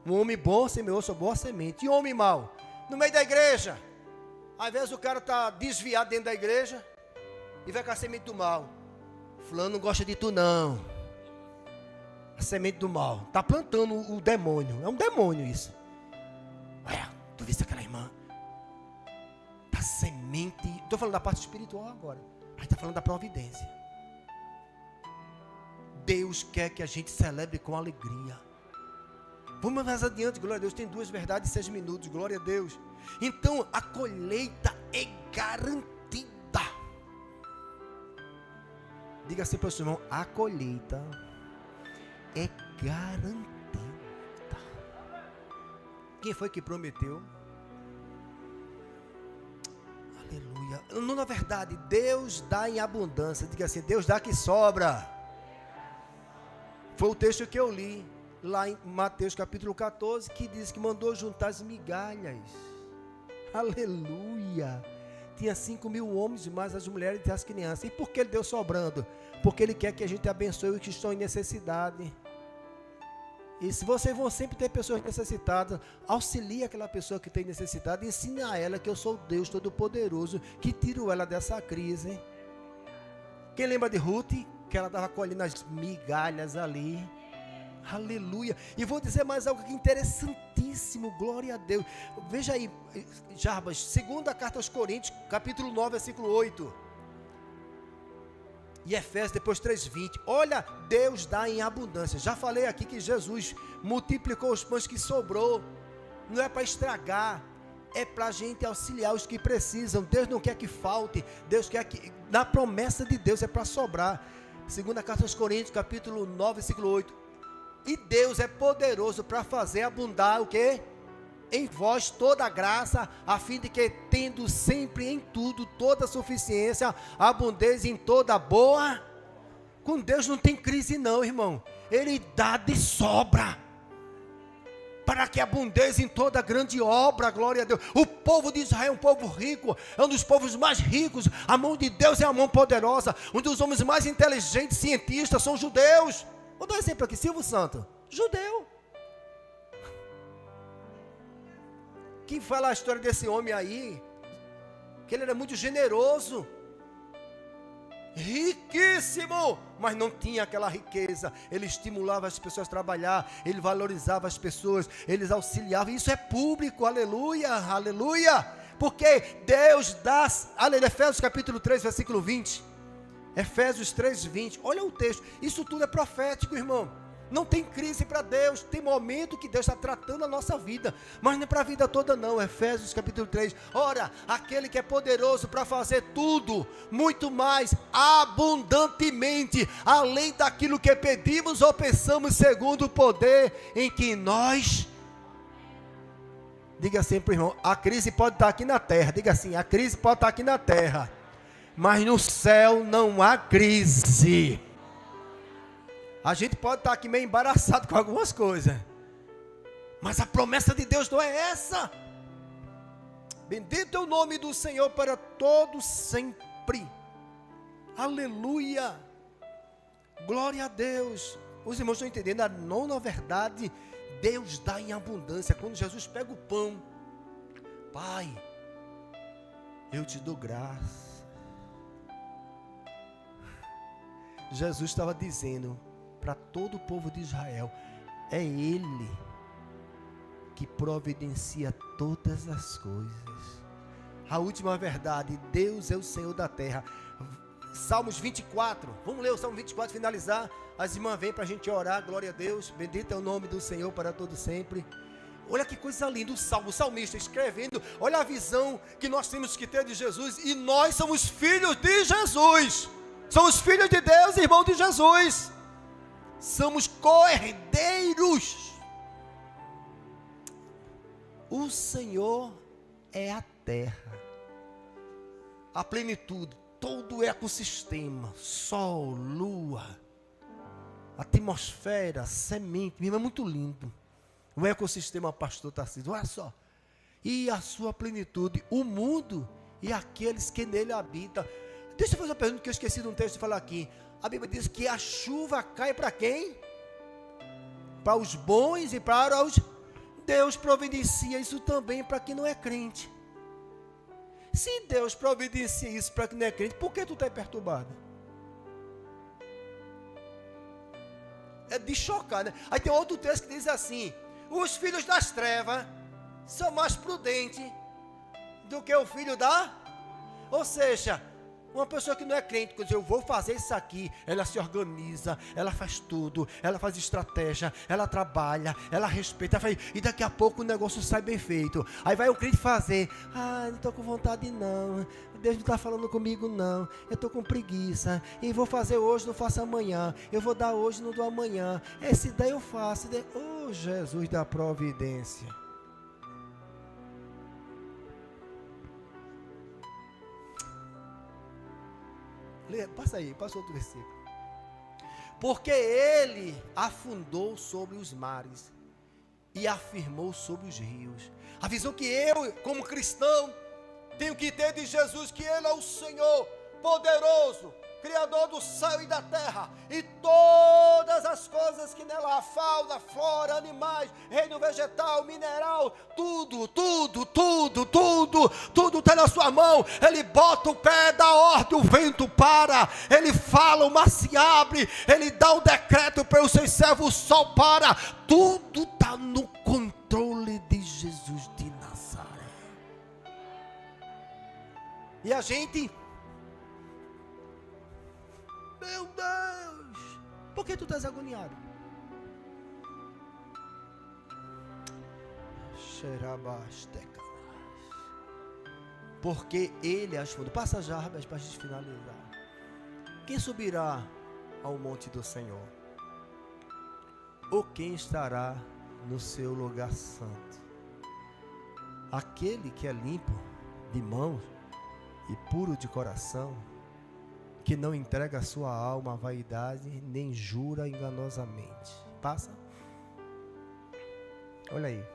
Um homem bom semeou sua boa semente. E um homem mau? No meio da igreja. Às vezes o cara está desviado dentro da igreja e vai com a semente do mal. Fulano não gosta de tu não. A semente do mal. Está plantando o demônio. É um demônio isso. Olha, tu viste aquela irmã? Da semente. Estou falando da parte espiritual agora. A gente está falando da providência. Deus quer que a gente celebre com alegria. Vamos mais adiante, glória a Deus. Tem 2 verdades e 6 minutos, glória a Deus. Então, a colheita é garantida. Diga assim para o seu irmão, a colheita é garantida. Quem foi que prometeu? Aleluia. Não, na verdade, Deus dá em abundância. Diga assim, Deus dá que sobra. Foi o texto que eu li lá em Mateus capítulo 14, que diz que mandou juntar as migalhas. Aleluia. Tinha 5.000 homens, mais as mulheres e as crianças. E por que ele deu sobrando? Porque ele quer que a gente abençoe os que estão em necessidade. E se vocês vão sempre ter pessoas necessitadas, auxilie aquela pessoa que tem necessidade, ensine a ela que eu sou Deus Todo-Poderoso, que tiro ela dessa crise. Quem lembra de Ruth? Que ela estava colhendo as migalhas ali. Aleluia. E vou dizer mais algo aqui interessantíssimo, glória a Deus. Veja aí, Jarbas, segunda carta aos Coríntios, capítulo 9, versículo 8. E Efésios, depois 3:20. Olha, Deus dá em abundância. Já falei aqui que Jesus multiplicou os pães que sobrou. Não é para estragar, é para a gente auxiliar os que precisam. Deus não quer que falte. Deus quer que, na promessa de Deus, é para sobrar. Segunda carta aos Coríntios, capítulo 9, versículo 8. E Deus é poderoso para fazer abundar o quê? Em vós toda a graça, a fim de que, tendo sempre em tudo toda a suficiência, abundez em toda boa. Com Deus não tem crise não, irmão. Ele dá de sobra, para que abundez em toda grande obra, glória a Deus. O povo de Israel é um povo rico, é um dos povos mais ricos. A mão de Deus é a mão poderosa. Um dos homens mais inteligentes, cientistas, são judeus. Vou dar um exemplo aqui, Silvio Santos, judeu. Quem fala a história desse homem aí, que ele era muito generoso, riquíssimo, mas não tinha aquela riqueza. Ele estimulava as pessoas a trabalhar, ele valorizava as pessoas, eles auxiliavam. Isso é público, aleluia, aleluia. Porque Deus dá, Efésios capítulo 3, versículo 20. Efésios 3:20, olha o texto, isso tudo é profético, irmão. Não tem crise para Deus, tem momento que Deus está tratando a nossa vida, mas não é para a vida toda não. Efésios capítulo 3, ora, aquele que é poderoso para fazer tudo, muito mais, abundantemente, além daquilo que pedimos ou pensamos, segundo o poder em que nós... Diga assim para o irmão, a crise pode estar aqui na terra, diga assim, a crise pode estar aqui na terra, mas no céu não há crise. A gente pode estar aqui meio embaraçado com algumas coisas, mas a promessa de Deus não é essa. Bendito é o nome do Senhor para todos sempre. Aleluia. Glória a Deus. Os irmãos estão entendendo? Não, na verdade, Deus dá em abundância. Quando Jesus pega o pão, Pai, eu te dou graça. Jesus estava dizendo para todo o povo de Israel, É Ele que providencia todas as coisas. A última verdade, Deus é o Senhor da terra. Salmos 24, vamos ler o Salmo 24, finalizar. As irmãs vêm para a gente orar, glória a Deus. Bendito é o nome do Senhor para todo sempre. Olha que coisa linda, o salmista escrevendo. Olha a visão que nós temos que ter de Jesus. E nós somos filhos de Jesus. Somos filhos de Deus, irmão de Jesus. Somos co-herdeiros. O Senhor é a terra, a plenitude, todo o ecossistema, sol, lua, atmosfera, semente, é muito lindo. O ecossistema, pastor Tarcísio, olha só. E a sua plenitude, o mundo e aqueles que nele habitam. Deixa eu fazer uma pergunta que eu esqueci de um texto de falar aqui. A Bíblia diz que a chuva cai para quem? Para os bons e para os... Deus providencia isso também para quem não é crente. Se Deus providencia isso para quem não é crente, por que tu está perturbado? É de chocar, né? Aí tem outro texto que diz assim: os filhos das trevas são mais prudentes do que o filho da... Ou seja, uma pessoa que não é crente, quando diz, eu vou fazer isso aqui, ela se organiza, ela faz tudo, ela faz estratégia, ela trabalha, ela respeita, ela faz, e daqui a pouco o negócio sai bem feito. Aí vai o crente fazer, não estou com vontade não, Deus não está falando comigo não, eu estou com preguiça, e vou fazer hoje, não faço amanhã, eu vou dar hoje, não dou amanhã, esse daí eu faço, oh Jesus da providência. Passa aí, passa outro versículo. Porque ele afundou sobre os mares e afirmou sobre os rios. A visão que eu, como cristão, tenho que ter de Jesus, que ele é o Senhor poderoso, Criador do céu e da terra, e todas as coisas que nela há, fauna, flora, animais, reino vegetal, mineral, tudo está na sua mão. Ele bota o pé da ordem, o vento para, ele fala, o mar se abre, ele dá o decreto para os seus servos, o sol para, tudo está no controle de Jesus de Nazaré. E a gente... Meu Deus, por que tu estás agoniado? Porque ele as fundou. Passa já, para a gente finalizar. Quem subirá ao monte do Senhor? Ou quem estará no seu lugar santo? Aquele que é limpo de mãos e puro de coração, que não entrega a sua alma à vaidade, nem jura enganosamente. Passa. Olha aí.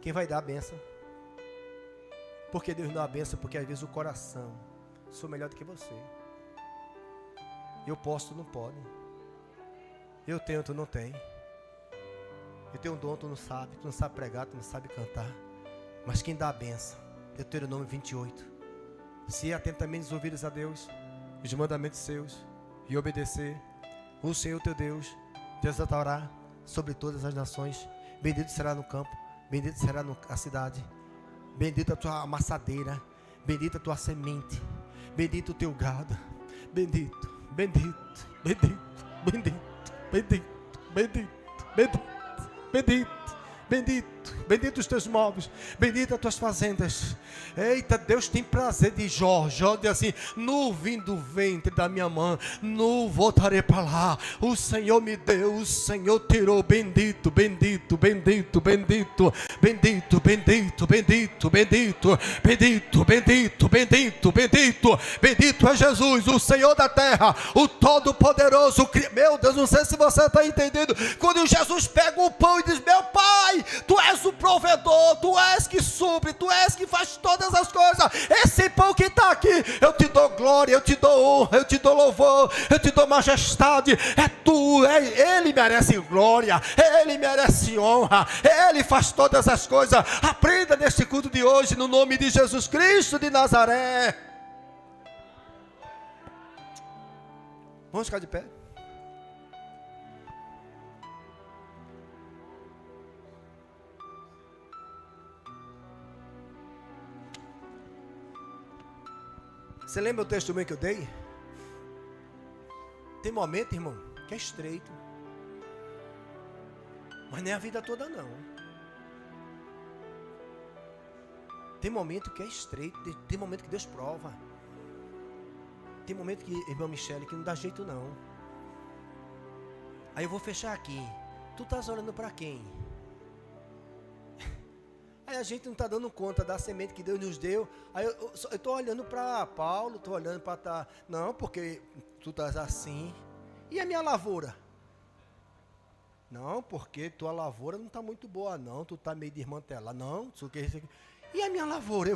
Quem vai dar a bênção? Porque Deus não dá a bênção, porque às vezes o coração, sou melhor do que você. Eu posso, tu não pode. Eu tenho, tu não tem. Eu tenho um dom, tu não sabe pregar, tu não sabe cantar. Mas quem dá a bênção? Deuteronômio 28. Se atentamente os ouvidos a Deus, os mandamentos seus, e obedecer, o Senhor teu Deus te exaltará sobre todas as nações. Bendito será no campo, bendito será a cidade, bendita a tua amassadeira, bendita a tua semente, bendito o teu gado, bendito, bendito, bendito, bendito, bendito, bendito, bendito, bendito. Bendito, bendito os teus móveis, bendita as tuas fazendas. Eita, Deus tem prazer de Jó. Jó diz assim: no vim do ventre da minha mãe, não voltarei para lá. O Senhor me deu, o Senhor tirou. Bendito, bendito, bendito, bendito, bendito, bendito, bendito, bendito, bendito, bendito, bendito, bendito, bendito é Jesus, o Senhor da terra, o Todo-Poderoso. Meu Deus, não sei se você está entendendo. Quando Jesus pega o pão e diz: meu Pai, tu és o provedor, tu és que supre, tu és que faz todas as coisas. Esse pão que está aqui, eu te dou glória, eu te dou honra, eu te dou louvor, eu te dou majestade. É tu, ele merece glória, ele merece honra, ele faz todas as coisas. Aprenda neste culto de hoje, no nome de Jesus Cristo de Nazaré. Vamos ficar de pé. Você lembra o testemunho que eu dei? Tem momento, irmão, que é estreito. Mas nem a vida toda, não. Tem momento que é estreito, tem momento que Deus prova. Tem momento que, irmã Michele, que não dá jeito não. Aí eu vou fechar aqui. Tu estás olhando para quem? Aí a gente não está dando conta da semente que Deus nos deu. Aí eu estou olhando para Paulo, estou olhando para... Não, porque tu estás assim. E a minha lavoura? Não, porque tua lavoura não está muito boa não. Tu está meio desmantelada. Não, isso aqui. E a minha lavoura?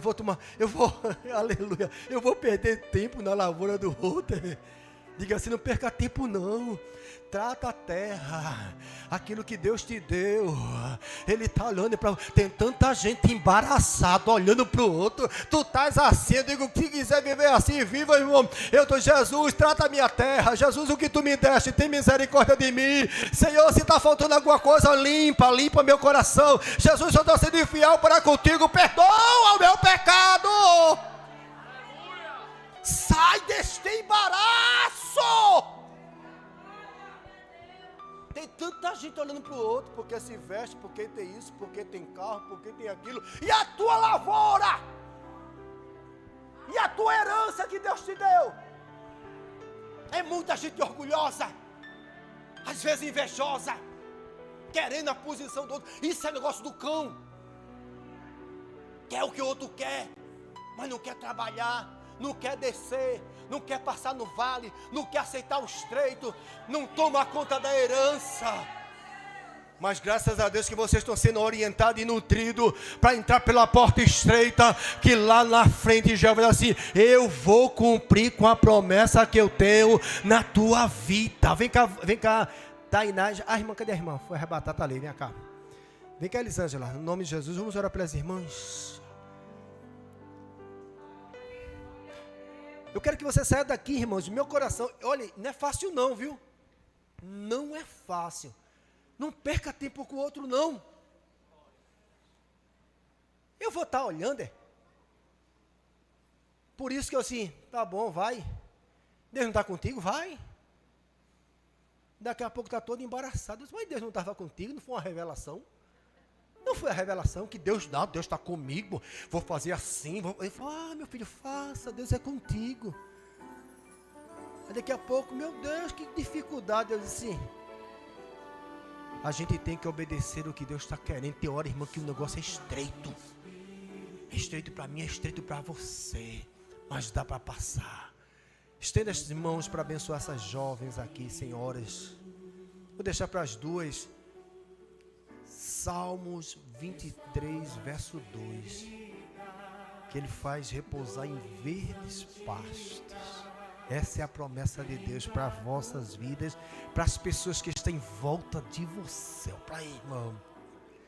Aleluia, eu vou perder tempo na lavoura do outro. Diga assim, não perca tempo não. Trata a terra, aquilo que Deus te deu. Ele está olhando para... Tem tanta gente embaraçada olhando para o outro. Tu estás assim, eu digo, se quiser viver assim, viva, irmão. Eu estou, Jesus, trata a minha terra. Jesus, o que tu me deste, tem misericórdia de mim. Senhor, se está faltando alguma coisa, limpa meu coração. Jesus, eu estou sendo infiel para contigo. Perdoa o meu pecado. Sai deste embaraço. Tem tanta gente olhando para o outro, porque se veste, porque tem isso, porque tem carro, porque tem aquilo. E a tua lavoura? E a tua herança que Deus te deu? É muita gente orgulhosa, às vezes invejosa, querendo a posição do outro. Isso é negócio do cão. Quer o que o outro quer, mas não quer trabalhar, não quer descer, não quer passar no vale, não quer aceitar o estreito, não toma conta da herança. Mas graças a Deus que vocês estão sendo orientados e nutridos para entrar pela porta estreita, que lá na frente já vai assim, eu vou cumprir com a promessa que eu tenho na tua vida. Vem cá, Tainá. A irmã, cadê a irmã? Foi arrebatar, tá ali, vem cá. Vem cá, Elisângela, no nome de Jesus, vamos orar pelas irmãs. Eu quero que você saia daqui, irmãos, de meu coração. Olha, não é fácil não, viu? Não é fácil. Não perca tempo com o outro, não. Eu vou estar olhando, Por isso que eu assim, tá bom, vai. Deus não está contigo? Vai. Daqui a pouco está todo embaraçado. Mas Deus não estava contigo, não foi uma revelação. Não foi a revelação que Deus dá, Deus está comigo, vou fazer assim. Ele falou, meu filho, faça, Deus é contigo. Aí daqui a pouco, meu Deus, que dificuldade. Eu disse assim, a gente tem que obedecer o que Deus está querendo. Tem hora, irmã, que o negócio é estreito. É estreito para mim, é estreito para você. Mas dá para passar. Estenda as mãos para abençoar essas jovens aqui, senhoras. Vou deixar para as duas. Salmos 23, verso 2, que ele faz repousar em verdes pastos. Essa é a promessa de Deus para as vossas vidas, para as pessoas que estão em volta de você. Para irmão,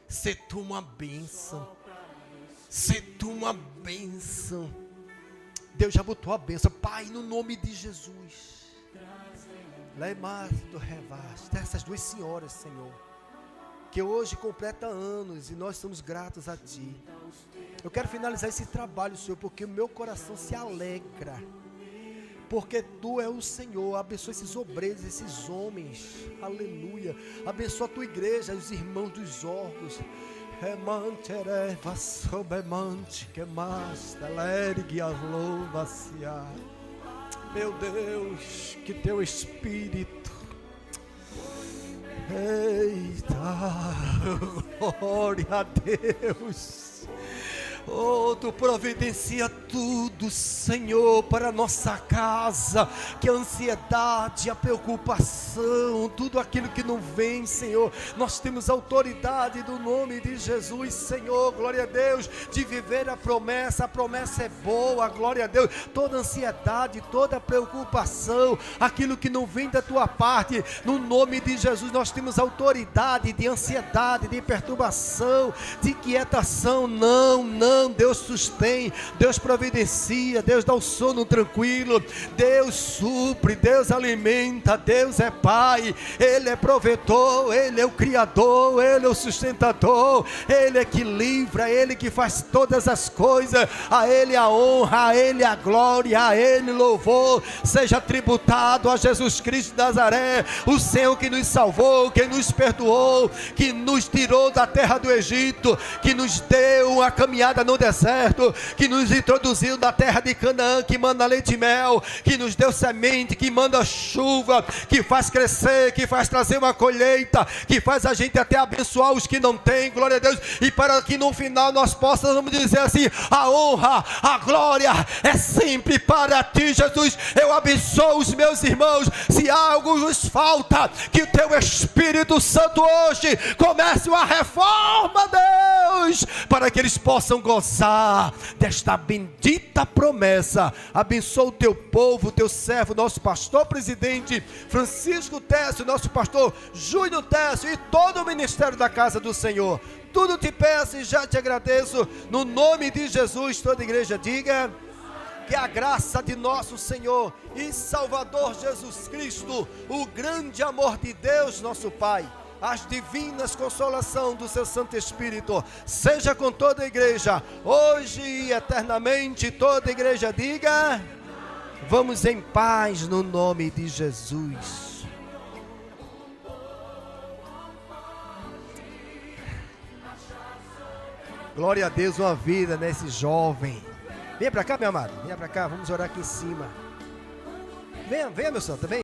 se tu uma bênção, se tu uma bênção. Deus já botou a bênção, Pai, no nome de Jesus. Leimar do revaste, essas duas senhoras, Senhor, que hoje completa anos e nós somos gratos a Ti. Eu quero finalizar esse trabalho, Senhor, porque o meu coração se alegra, porque Tu é o Senhor. Abençoa esses obreiros, esses homens, aleluia. Abençoa a Tua igreja, os irmãos dos órgãos. Meu Deus, que Teu Espírito, eita, glória a Deus. Oh, Tu providencia tudo, Senhor, para a nossa casa, que a ansiedade, a preocupação, tudo aquilo que não vem, Senhor, nós temos autoridade do nome de Jesus, Senhor, glória a Deus, de viver a promessa é boa, glória a Deus. Toda ansiedade, toda preocupação, aquilo que não vem da Tua parte, no nome de Jesus, nós temos autoridade de ansiedade, de perturbação, de inquietação, não, não, Deus sustém, Deus providencia, Deus dá o sono tranquilo, Deus supre, Deus alimenta, Deus é Pai, Ele é provedor, Ele é o Criador, Ele é o sustentador, Ele é que livra, Ele que faz todas as coisas, a Ele a honra, a Ele a glória, a Ele louvor, seja tributado a Jesus Cristo de Nazaré, o Senhor que nos salvou, que nos perdoou, que nos tirou da terra do Egito, que nos deu uma caminhada no deserto, que nos introduziu na terra de Canaã, que manda leite e mel, que nos deu semente, que manda chuva, que faz crescer, que faz trazer uma colheita, que faz a gente até abençoar os que não têm, glória a Deus, e para que no final nós possamos dizer assim: a honra, a glória é sempre para ti, Jesus. Eu abençoo os meus irmãos. Se algo nos falta, que o teu Espírito Santo hoje comece uma reforma, Deus, para que eles possam gozar desta bendita promessa. Abençoa o teu povo, o teu servo, nosso pastor presidente Francisco Técio, nosso pastor Júnior Técio e todo o ministério da casa do Senhor. Tudo te peço e já te agradeço, no nome de Jesus. Toda a igreja diga: que a graça de nosso Senhor e Salvador Jesus Cristo, o grande amor de Deus nosso Pai, as divinas consolação do seu Santo Espírito, seja com toda a igreja, hoje e eternamente. Toda a igreja diga: vamos em paz no nome de Jesus. Glória a Deus, uma vida nesse jovem. Venha para cá, meu amado, venha para cá, vamos orar aqui em cima. Venha, meu santo, também.